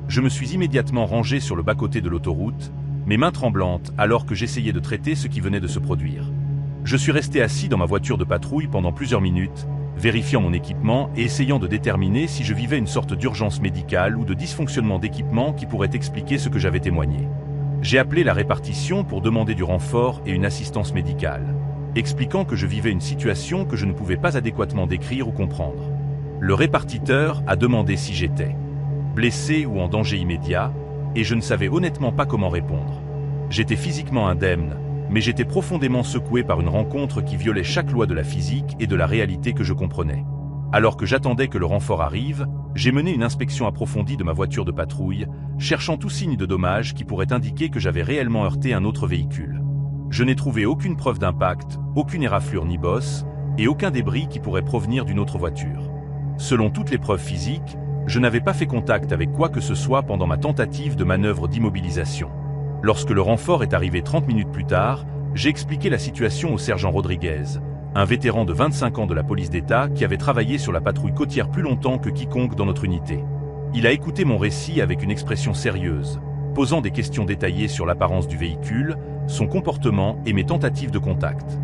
Je me suis immédiatement rangé sur le bas-côté de l'autoroute, mes mains tremblantes alors que j'essayais de traiter ce qui venait de se produire. Je suis resté assis dans ma voiture de patrouille pendant plusieurs minutes, vérifiant mon équipement et essayant de déterminer si je vivais une sorte d'urgence médicale ou de dysfonctionnement d'équipement qui pourrait expliquer ce que j'avais témoigné. J'ai appelé la répartition pour demander du renfort et une assistance médicale, expliquant que je vivais une situation que je ne pouvais pas adéquatement décrire ou comprendre. Le répartiteur a demandé si j'étais blessé ou en danger immédiat, et je ne savais honnêtement pas comment répondre. J'étais physiquement indemne, mais j'étais profondément secoué par une rencontre qui violait chaque loi de la physique et de la réalité que je comprenais. Alors que j'attendais que le renfort arrive, j'ai mené une inspection approfondie de ma voiture de patrouille, cherchant tout signe de dommage qui pourrait indiquer que j'avais réellement heurté un autre véhicule. Je n'ai trouvé aucune preuve d'impact, aucune éraflure ni bosse, et aucun débris qui pourrait provenir d'une autre voiture. Selon toutes les preuves physiques, je n'avais pas fait contact avec quoi que ce soit pendant ma tentative de manœuvre d'immobilisation. Lorsque le renfort est arrivé 30 minutes plus tard, j'ai expliqué la situation au sergent Rodriguez, un vétéran de 25 ans de la police d'État qui avait travaillé sur la patrouille côtière plus longtemps que quiconque dans notre unité. Il a écouté mon récit avec une expression sérieuse, posant des questions détaillées sur l'apparence du véhicule, son comportement et mes tentatives de contact.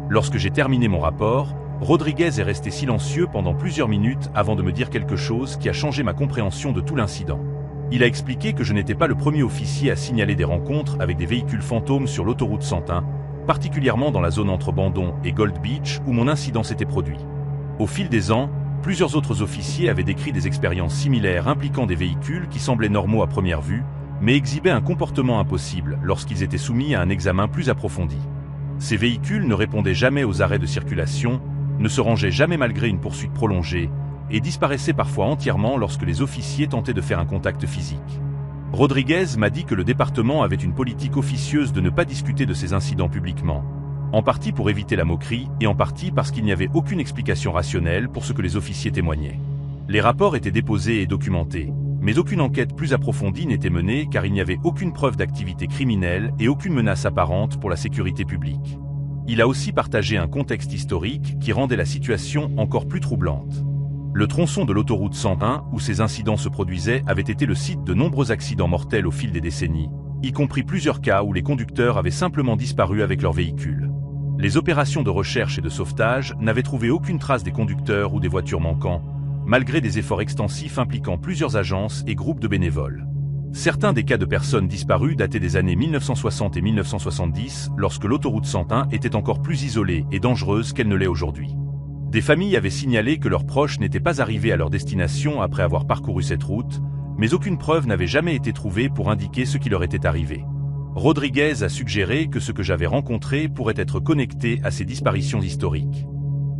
Lorsque j'ai terminé mon rapport, Rodriguez est resté silencieux pendant plusieurs minutes avant de me dire quelque chose qui a changé ma compréhension de tout l'incident. Il a expliqué que je n'étais pas le premier officier à signaler des rencontres avec des véhicules fantômes sur l'autoroute 101, particulièrement dans la zone entre Bandon et Gold Beach où mon incident s'était produit. Au fil des ans, plusieurs autres officiers avaient décrit des expériences similaires impliquant des véhicules qui semblaient normaux à première vue, mais exhibaient un comportement impossible lorsqu'ils étaient soumis à un examen plus approfondi. Ces véhicules ne répondaient jamais aux arrêts de circulation, ne se rangeaient jamais malgré une poursuite prolongée, et disparaissaient parfois entièrement lorsque les officiers tentaient de faire un contact physique. Rodriguez m'a dit que le département avait une politique officieuse de ne pas discuter de ces incidents publiquement, En partie pour éviter la moquerie et en partie parce qu'il n'y avait aucune explication rationnelle pour ce que les officiers témoignaient. Les rapports étaient déposés et documentés, mais aucune enquête plus approfondie n'était menée car il n'y avait aucune preuve d'activité criminelle et aucune menace apparente pour la sécurité publique. Il a aussi partagé un contexte historique qui rendait la situation encore plus troublante. Le tronçon de l'autoroute 101 où ces incidents se produisaient avait été le site de nombreux accidents mortels au fil des décennies, y compris plusieurs cas où les conducteurs avaient simplement disparu avec leur véhicule. Les opérations de recherche et de sauvetage n'avaient trouvé aucune trace des conducteurs ou des voitures manquants, malgré des efforts extensifs impliquant plusieurs agences et groupes de bénévoles. Certains des cas de personnes disparues dataient des années 1960 et 1970, lorsque l'autoroute 101 était encore plus isolée et dangereuse qu'elle ne l'est aujourd'hui. Des familles avaient signalé que leurs proches n'étaient pas arrivés à leur destination après avoir parcouru cette route, mais aucune preuve n'avait jamais été trouvée pour indiquer ce qui leur était arrivé. Rodriguez a suggéré que ce que j'avais rencontré pourrait être connecté à ces disparitions historiques.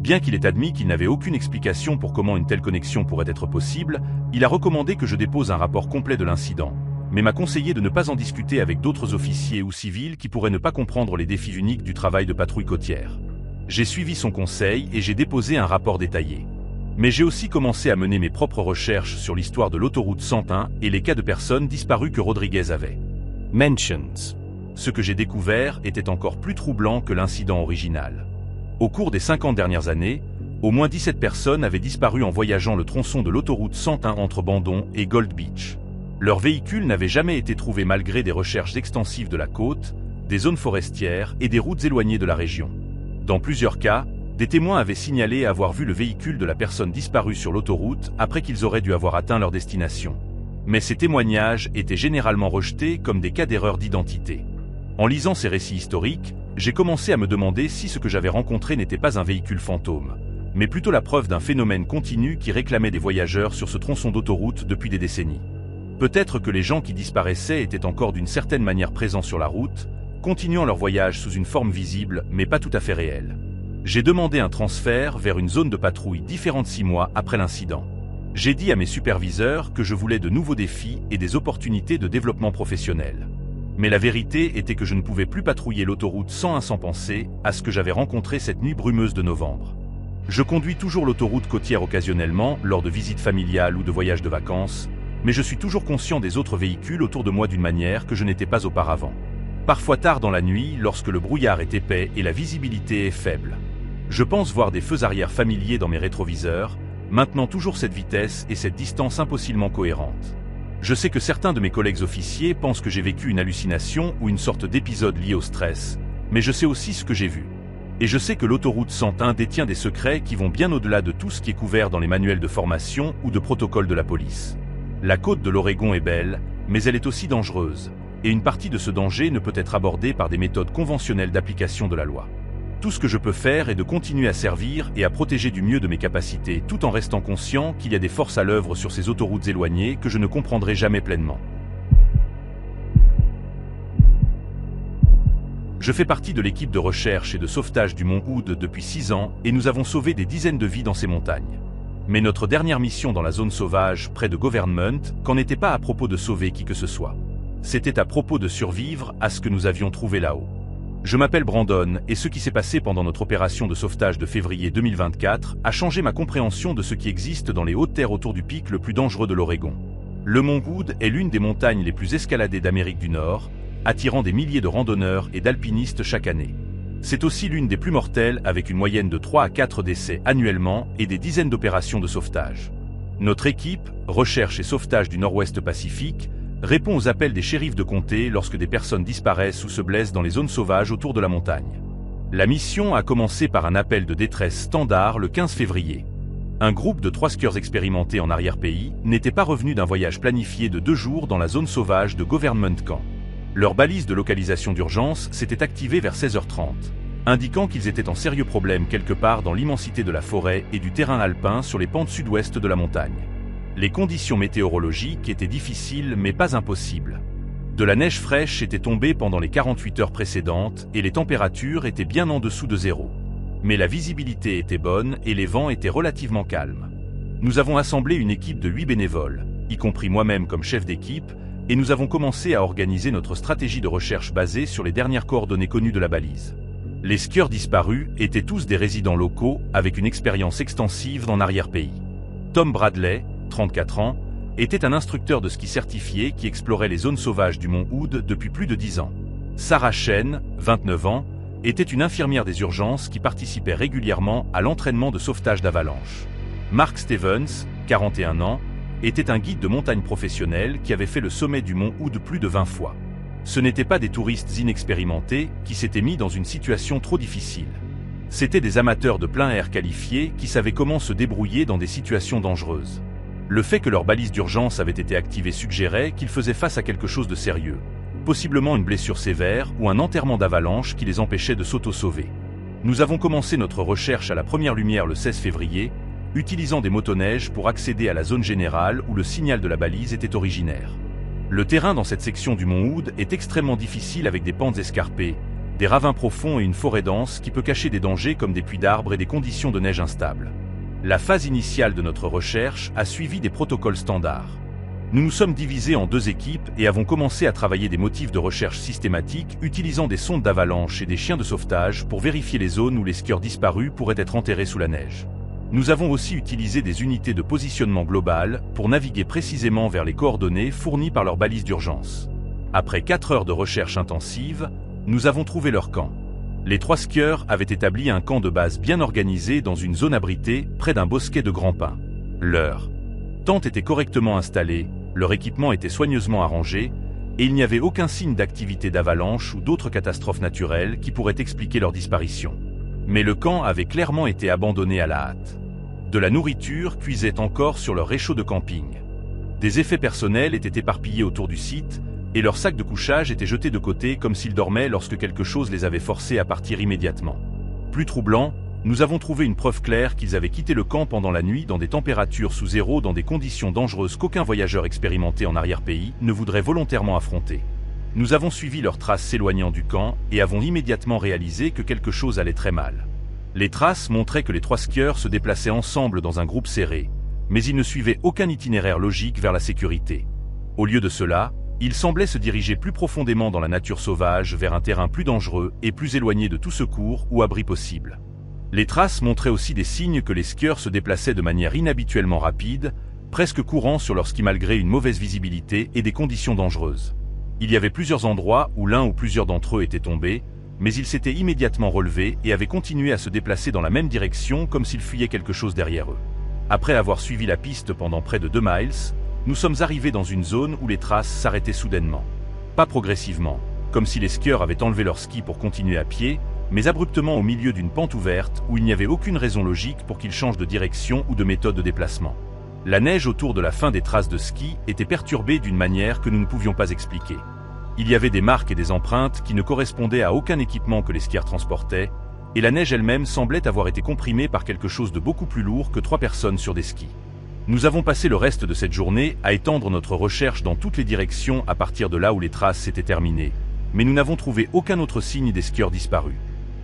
Bien qu'il ait admis qu'il n'avait aucune explication pour comment une telle connexion pourrait être possible, il a recommandé que je dépose un rapport complet de l'incident, mais m'a conseillé de ne pas en discuter avec d'autres officiers ou civils qui pourraient ne pas comprendre les défis uniques du travail de patrouille côtière. J'ai suivi son conseil et j'ai déposé un rapport détaillé. Mais j'ai aussi commencé à mener mes propres recherches sur l'histoire de l'autoroute 101 et les cas de personnes disparues que Rodriguez avait. Mentions. Ce que j'ai découvert était encore plus troublant que l'incident original. Au cours des 50 dernières années, au moins 17 personnes avaient disparu en voyageant le tronçon de l'autoroute 101 entre Bandon et Gold Beach. Leurs véhicules n'avaient jamais été trouvés malgré des recherches extensives de la côte, des zones forestières et des routes éloignées de la région. Dans plusieurs cas, des témoins avaient signalé avoir vu le véhicule de la personne disparue sur l'autoroute après qu'ils auraient dû avoir atteint leur destination. Mais ces témoignages étaient généralement rejetés comme des cas d'erreur d'identité. En lisant ces récits historiques, j'ai commencé à me demander si ce que j'avais rencontré n'était pas un véhicule fantôme, mais plutôt la preuve d'un phénomène continu qui réclamait des voyageurs sur ce tronçon d'autoroute depuis des décennies. Peut-être que les gens qui disparaissaient étaient encore d'une certaine manière présents sur la route, continuant leur voyage sous une forme visible mais pas tout à fait réelle. J'ai demandé un transfert vers une zone de patrouille différente 6 mois après l'incident. J'ai dit à mes superviseurs que je voulais de nouveaux défis et des opportunités de développement professionnel. Mais la vérité était que je ne pouvais plus patrouiller l'autoroute 101 sans penser à ce que j'avais rencontré cette nuit brumeuse de novembre. Je conduis toujours l'autoroute côtière occasionnellement lors de visites familiales ou de voyages de vacances, mais je suis toujours conscient des autres véhicules autour de moi d'une manière que je n'étais pas auparavant. Parfois tard dans la nuit, lorsque le brouillard est épais et la visibilité est faible. Je pense voir des feux arrière familiers dans mes rétroviseurs, maintenant toujours cette vitesse et cette distance impossiblement cohérentes. Je sais que certains de mes collègues officiers pensent que j'ai vécu une hallucination ou une sorte d'épisode lié au stress, mais je sais aussi ce que j'ai vu. Et je sais que l'autoroute 101 détient des secrets qui vont bien au-delà de tout ce qui est couvert dans les manuels de formation ou de protocole de la police. La côte de l'Oregon est belle, mais elle est aussi dangereuse, et une partie de ce danger ne peut être abordée par des méthodes conventionnelles d'application de la loi. Tout ce que je peux faire est de continuer à servir et à protéger du mieux de mes capacités, tout en restant conscient qu'il y a des forces à l'œuvre sur ces autoroutes éloignées que je ne comprendrai jamais pleinement. Je fais partie de l'équipe de recherche et de sauvetage du mont Hood depuis 6 ans et nous avons sauvé des dizaines de vies dans ces montagnes. Mais notre dernière mission dans la zone sauvage, près de Government, qu'en n'était pas à propos de sauver qui que ce soit. C'était à propos de survivre à ce que nous avions trouvé là-haut. Je m'appelle Brandon et ce qui s'est passé pendant notre opération de sauvetage de février 2024 a changé ma compréhension de ce qui existe dans les hautes terres autour du pic le plus dangereux de l'Oregon. Le mont Hood est l'une des montagnes les plus escaladées d'Amérique du Nord, attirant des milliers de randonneurs et d'alpinistes chaque année. C'est aussi l'une des plus mortelles avec une moyenne de 3 à 4 décès annuellement et des dizaines d'opérations de sauvetage. Notre équipe, Recherche et Sauvetage du Nord-Ouest Pacifique, répond aux appels des shérifs de comté lorsque des personnes disparaissent ou se blessent dans les zones sauvages autour de la montagne. La mission a commencé par un appel de détresse standard le 15 février. Un groupe de 3 skieurs expérimentés en arrière-pays n'était pas revenu d'un voyage planifié de 2 jours dans la zone sauvage de Government Camp. Leur balise de localisation d'urgence s'était activée vers 16h30, indiquant qu'ils étaient en sérieux problème quelque part dans l'immensité de la forêt et du terrain alpin sur les pentes sud-ouest de la montagne. Les conditions météorologiques étaient difficiles mais pas impossibles. De la neige fraîche était tombée pendant les 48 heures précédentes et les températures étaient bien en dessous de zéro. Mais la visibilité était bonne et les vents étaient relativement calmes. Nous avons assemblé une équipe de 8 bénévoles, y compris moi-même comme chef d'équipe, et nous avons commencé à organiser notre stratégie de recherche basée sur les dernières coordonnées connues de la balise. Les skieurs disparus étaient tous des résidents locaux avec une expérience extensive dans l'arrière-pays. Tom Bradley, 34 ans, était un instructeur de ski certifié qui explorait les zones sauvages du mont Hood depuis plus de 10 ans. Sarah Chen, 29 ans, était une infirmière des urgences qui participait régulièrement à l'entraînement de sauvetage d'avalanche. Mark Stevens, 41 ans, était un guide de montagne professionnel qui avait fait le sommet du mont Hood plus de 20 fois. Ce n'étaient pas des touristes inexpérimentés qui s'étaient mis dans une situation trop difficile. C'étaient des amateurs de plein air qualifiés qui savaient comment se débrouiller dans des situations dangereuses. Le fait que leur balise d'urgence avait été activée suggérait qu'ils faisaient face à quelque chose de sérieux, possiblement une blessure sévère ou un enterrement d'avalanche qui les empêchait de s'auto-sauver. Nous avons commencé notre recherche à la première lumière le 16 février, utilisant des motoneiges pour accéder à la zone générale où le signal de la balise était originaire. Le terrain dans cette section du mont Hood est extrêmement difficile avec des pentes escarpées, des ravins profonds et une forêt dense qui peut cacher des dangers comme des puits d'arbres et des conditions de neige instables. La phase initiale de notre recherche a suivi des protocoles standards. Nous nous sommes divisés en 2 équipes et avons commencé à travailler des motifs de recherche systématiques utilisant des sondes d'avalanche et des chiens de sauvetage pour vérifier les zones où les skieurs disparus pourraient être enterrés sous la neige. Nous avons aussi utilisé des unités de positionnement global pour naviguer précisément vers les coordonnées fournies par leur balise d'urgence. Après 4 heures de recherche intensive, nous avons trouvé leur camp. Les 3 skieurs avaient établi un camp de base bien organisé dans une zone abritée près d'un bosquet de grands pins. Leur tente était correctement installée, leur équipement était soigneusement arrangé, et il n'y avait aucun signe d'activité d'avalanche ou d'autres catastrophes naturelles qui pourraient expliquer leur disparition. Mais le camp avait clairement été abandonné à la hâte. De la nourriture cuisait encore sur leur réchaud de camping. Des effets personnels étaient éparpillés autour du site, et leurs sacs de couchage étaient jetés de côté comme s'ils dormaient lorsque quelque chose les avait forcés à partir immédiatement. Plus troublant, nous avons trouvé une preuve claire qu'ils avaient quitté le camp pendant la nuit dans des températures sous zéro dans des conditions dangereuses qu'aucun voyageur expérimenté en arrière-pays ne voudrait volontairement affronter. Nous avons suivi leurs traces s'éloignant du camp et avons immédiatement réalisé que quelque chose allait très mal. Les traces montraient que les 3 skieurs se déplaçaient ensemble dans un groupe serré, mais ils ne suivaient aucun itinéraire logique vers la sécurité. Au lieu de cela, ils semblaient se diriger plus profondément dans la nature sauvage vers un terrain plus dangereux et plus éloigné de tout secours ou abri possible. Les traces montraient aussi des signes que les skieurs se déplaçaient de manière inhabituellement rapide, presque courant sur leur ski malgré une mauvaise visibilité et des conditions dangereuses. Il y avait plusieurs endroits où l'un ou plusieurs d'entre eux étaient tombés, mais ils s'étaient immédiatement relevés et avaient continué à se déplacer dans la même direction comme s'ils fuyaient quelque chose derrière eux. Après avoir suivi la piste pendant près de 2 miles, nous sommes arrivés dans une zone où les traces s'arrêtaient soudainement. Pas progressivement, comme si les skieurs avaient enlevé leurs skis pour continuer à pied, mais abruptement au milieu d'une pente ouverte où il n'y avait aucune raison logique pour qu'ils changent de direction ou de méthode de déplacement. La neige autour de la fin des traces de ski était perturbée d'une manière que nous ne pouvions pas expliquer. Il y avait des marques et des empreintes qui ne correspondaient à aucun équipement que les skieurs transportaient, et la neige elle-même semblait avoir été comprimée par quelque chose de beaucoup plus lourd que 3 personnes sur des skis. Nous avons passé le reste de cette journée à étendre notre recherche dans toutes les directions à partir de là où les traces s'étaient terminées, mais nous n'avons trouvé aucun autre signe des skieurs disparus.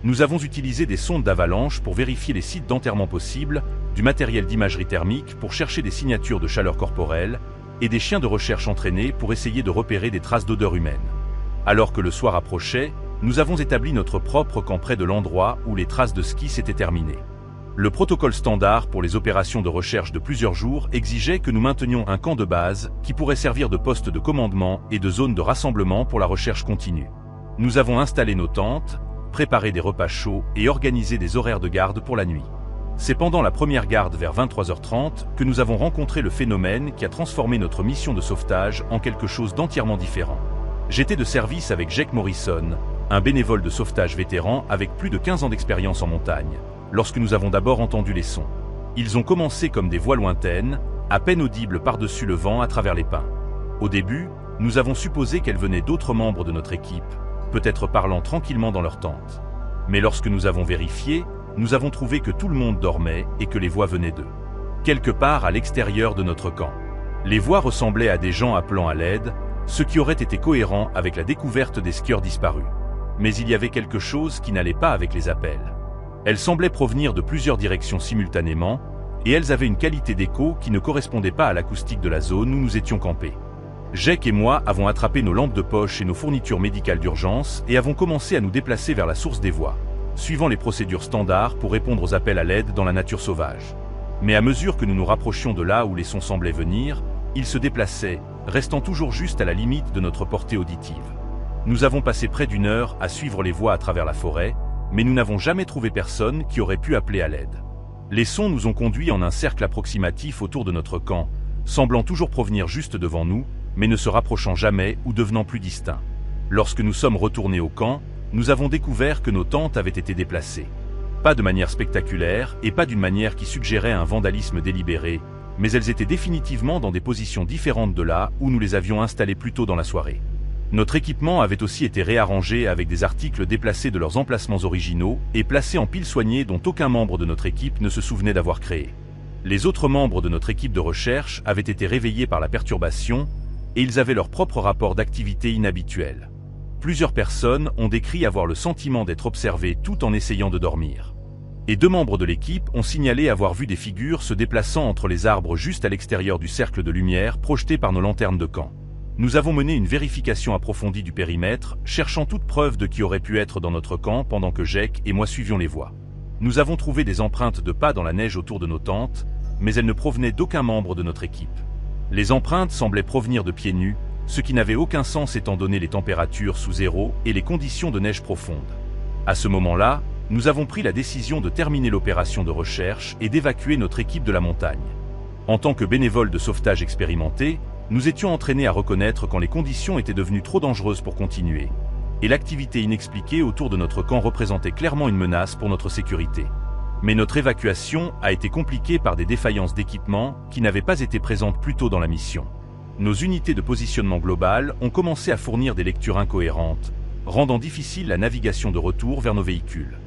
Nous avons utilisé des sondes d'avalanche pour vérifier les sites d'enterrement possibles, du matériel d'imagerie thermique pour chercher des signatures de chaleur corporelle, et des chiens de recherche entraînés pour essayer de repérer des traces d'odeur humaine. Alors que le soir approchait, nous avons établi notre propre camp près de l'endroit où les traces de ski s'étaient terminées. Le protocole standard pour les opérations de recherche de plusieurs jours exigeait que nous maintenions un camp de base qui pourrait servir de poste de commandement et de zone de rassemblement pour la recherche continue. Nous avons installé nos tentes, préparé des repas chauds et organisé des horaires de garde pour la nuit. C'est pendant la première garde vers 23h30 que nous avons rencontré le phénomène qui a transformé notre mission de sauvetage en quelque chose d'entièrement différent. J'étais de service avec Jake Morrison, un bénévole de sauvetage vétéran avec plus de 15 ans d'expérience en montagne, lorsque nous avons d'abord entendu les sons. Ils ont commencé comme des voix lointaines, à peine audibles par-dessus le vent à travers les pins. Au début, nous avons supposé qu'elles venaient d'autres membres de notre équipe, peut-être parlant tranquillement dans leur tente. Mais lorsque nous avons vérifié, nous avons trouvé que tout le monde dormait et que les voix venaient d'eux. Quelque part à l'extérieur de notre camp. Les voix ressemblaient à des gens appelant à l'aide, ce qui aurait été cohérent avec la découverte des skieurs disparus. Mais il y avait quelque chose qui n'allait pas avec les appels. Elles semblaient provenir de plusieurs directions simultanément, et elles avaient une qualité d'écho qui ne correspondait pas à l'acoustique de la zone où nous étions campés. Jake et moi avons attrapé nos lampes de poche et nos fournitures médicales d'urgence et avons commencé à nous déplacer vers la source des voix. suivant les procédures standards pour répondre aux appels à l'aide dans la nature sauvage. Mais à mesure que nous nous rapprochions de là où les sons semblaient venir, ils se déplaçaient, restant toujours juste à la limite de notre portée auditive. Nous avons passé près d'1 heure à suivre les voix à travers la forêt, mais nous n'avons jamais trouvé personne qui aurait pu appeler à l'aide. Les sons nous ont conduits en un cercle approximatif autour de notre camp, semblant toujours provenir juste devant nous, mais ne se rapprochant jamais ou devenant plus distincts. Lorsque nous sommes retournés au camp, nous avons découvert que nos tentes avaient été déplacées. Pas de manière spectaculaire et pas d'une manière qui suggérait un vandalisme délibéré, mais elles étaient définitivement dans des positions différentes de là où nous les avions installées plus tôt dans la soirée. Notre équipement avait aussi été réarrangé avec des articles déplacés de leurs emplacements originaux et placés en piles soignées dont aucun membre de notre équipe ne se souvenait d'avoir créé. Les autres membres de notre équipe de recherche avaient été réveillés par la perturbation et ils avaient leur propre rapport d'activité inhabituel. Plusieurs personnes ont décrit avoir le sentiment d'être observées tout en essayant de dormir. Et 2 membres de l'équipe ont signalé avoir vu des figures se déplaçant entre les arbres juste à l'extérieur du cercle de lumière projeté par nos lanternes de camp. Nous avons mené une vérification approfondie du périmètre, cherchant toute preuve de qui aurait pu être dans notre camp pendant que Jake et moi suivions les voies. Nous avons trouvé des empreintes de pas dans la neige autour de nos tentes, mais elles ne provenaient d'aucun membre de notre équipe. Les empreintes semblaient provenir de pieds nus, ce qui n'avait aucun sens étant donné les températures sous zéro et les conditions de neige profonde. À ce moment-là, nous avons pris la décision de terminer l'opération de recherche et d'évacuer notre équipe de la montagne. En tant que bénévoles de sauvetage expérimentés, nous étions entraînés à reconnaître quand les conditions étaient devenues trop dangereuses pour continuer, et l'activité inexpliquée autour de notre camp représentait clairement une menace pour notre sécurité. Mais notre évacuation a été compliquée par des défaillances d'équipement qui n'avaient pas été présentes plus tôt dans la mission. Nos unités de positionnement global ont commencé à fournir des lectures incohérentes, rendant difficile la navigation de retour vers nos véhicules.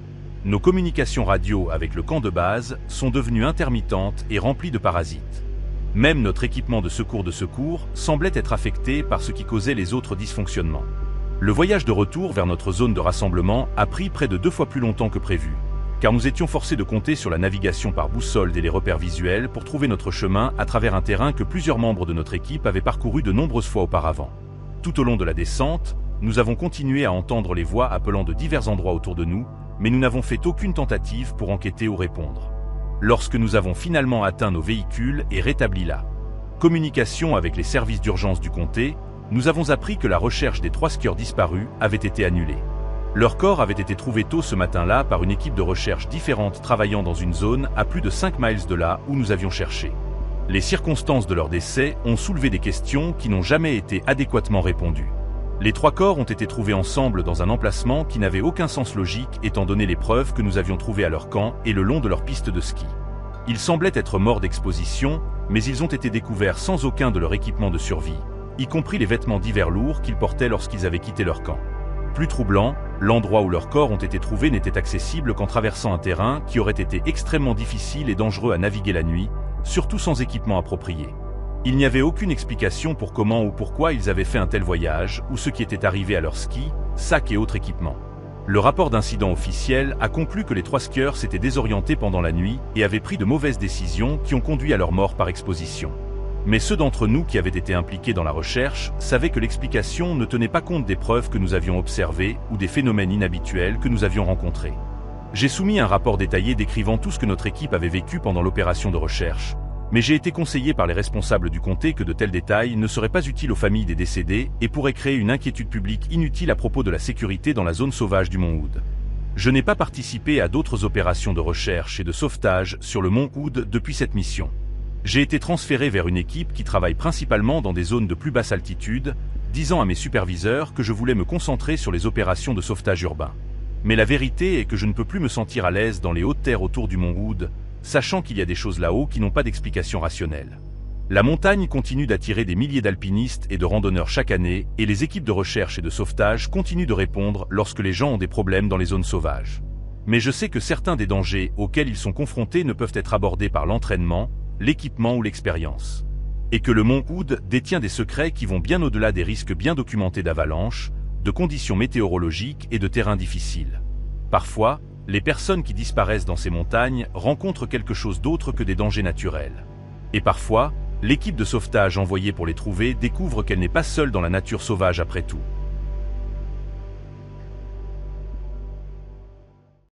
Nos communications radio avec le camp de base sont devenues intermittentes et remplies de parasites. Même notre équipement de secours semblait être affecté par ce qui causait les autres dysfonctionnements. Le voyage de retour vers notre zone de rassemblement a pris près de 2 fois plus longtemps que prévu, car nous étions forcés de compter sur la navigation par boussole et les repères visuels pour trouver notre chemin à travers un terrain que plusieurs membres de notre équipe avaient parcouru de nombreuses fois auparavant. Tout au long de la descente, nous avons continué à entendre les voix appelant de divers endroits autour de nous, mais nous n'avons fait aucune tentative pour enquêter ou répondre. Lorsque nous avons finalement atteint nos véhicules et rétabli la communication avec les services d'urgence du comté, nous avons appris que la recherche des 3 skieurs disparus avait été annulée. Leurs corps avaient été trouvés tôt ce matin-là par une équipe de recherche différente travaillant dans une zone à plus de 5 miles de là où nous avions cherché. Les circonstances de leur décès ont soulevé des questions qui n'ont jamais été adéquatement répondues. Les 3 corps ont été trouvés ensemble dans un emplacement qui n'avait aucun sens logique étant donné les preuves que nous avions trouvées à leur camp et le long de leur piste de ski. Ils semblaient être morts d'exposition, mais ils ont été découverts sans aucun de leur équipement de survie, y compris les vêtements d'hiver lourds qu'ils portaient lorsqu'ils avaient quitté leur camp. Plus troublant, l'endroit où leurs corps ont été trouvés n'était accessible qu'en traversant un terrain qui aurait été extrêmement difficile et dangereux à naviguer la nuit, surtout sans équipement approprié. Il n'y avait aucune explication pour comment ou pourquoi ils avaient fait un tel voyage ou ce qui était arrivé à leurs skis, sacs et autres équipements. Le rapport d'incident officiel a conclu que les 3 skieurs s'étaient désorientés pendant la nuit et avaient pris de mauvaises décisions qui ont conduit à leur mort par exposition. Mais ceux d'entre nous qui avaient été impliqués dans la recherche savaient que l'explication ne tenait pas compte des preuves que nous avions observées ou des phénomènes inhabituels que nous avions rencontrés. J'ai soumis un rapport détaillé décrivant tout ce que notre équipe avait vécu pendant l'opération de recherche, mais j'ai été conseillé par les responsables du comté que de tels détails ne seraient pas utiles aux familles des décédés et pourraient créer une inquiétude publique inutile à propos de la sécurité dans la zone sauvage du mont Hood. Je n'ai pas participé à d'autres opérations de recherche et de sauvetage sur le mont Hood depuis cette mission. J'ai été transféré vers une équipe qui travaille principalement dans des zones de plus basse altitude, disant à mes superviseurs que je voulais me concentrer sur les opérations de sauvetage urbain. Mais la vérité est que je ne peux plus me sentir à l'aise dans les hautes terres autour du mont Hood, sachant qu'il y a des choses là-haut qui n'ont pas d'explication rationnelle. La montagne continue d'attirer des milliers d'alpinistes et de randonneurs chaque année, et les équipes de recherche et de sauvetage continuent de répondre lorsque les gens ont des problèmes dans les zones sauvages. Mais je sais que certains des dangers auxquels ils sont confrontés ne peuvent être abordés par l'entraînement, l'équipement ou l'expérience. Et que le mont Hood détient des secrets qui vont bien au-delà des risques bien documentés d'avalanches, de conditions météorologiques et de terrains difficiles. Parfois, les personnes qui disparaissent dans ces montagnes rencontrent quelque chose d'autre que des dangers naturels. Et parfois, l'équipe de sauvetage envoyée pour les trouver découvre qu'elle n'est pas seule dans la nature sauvage après tout.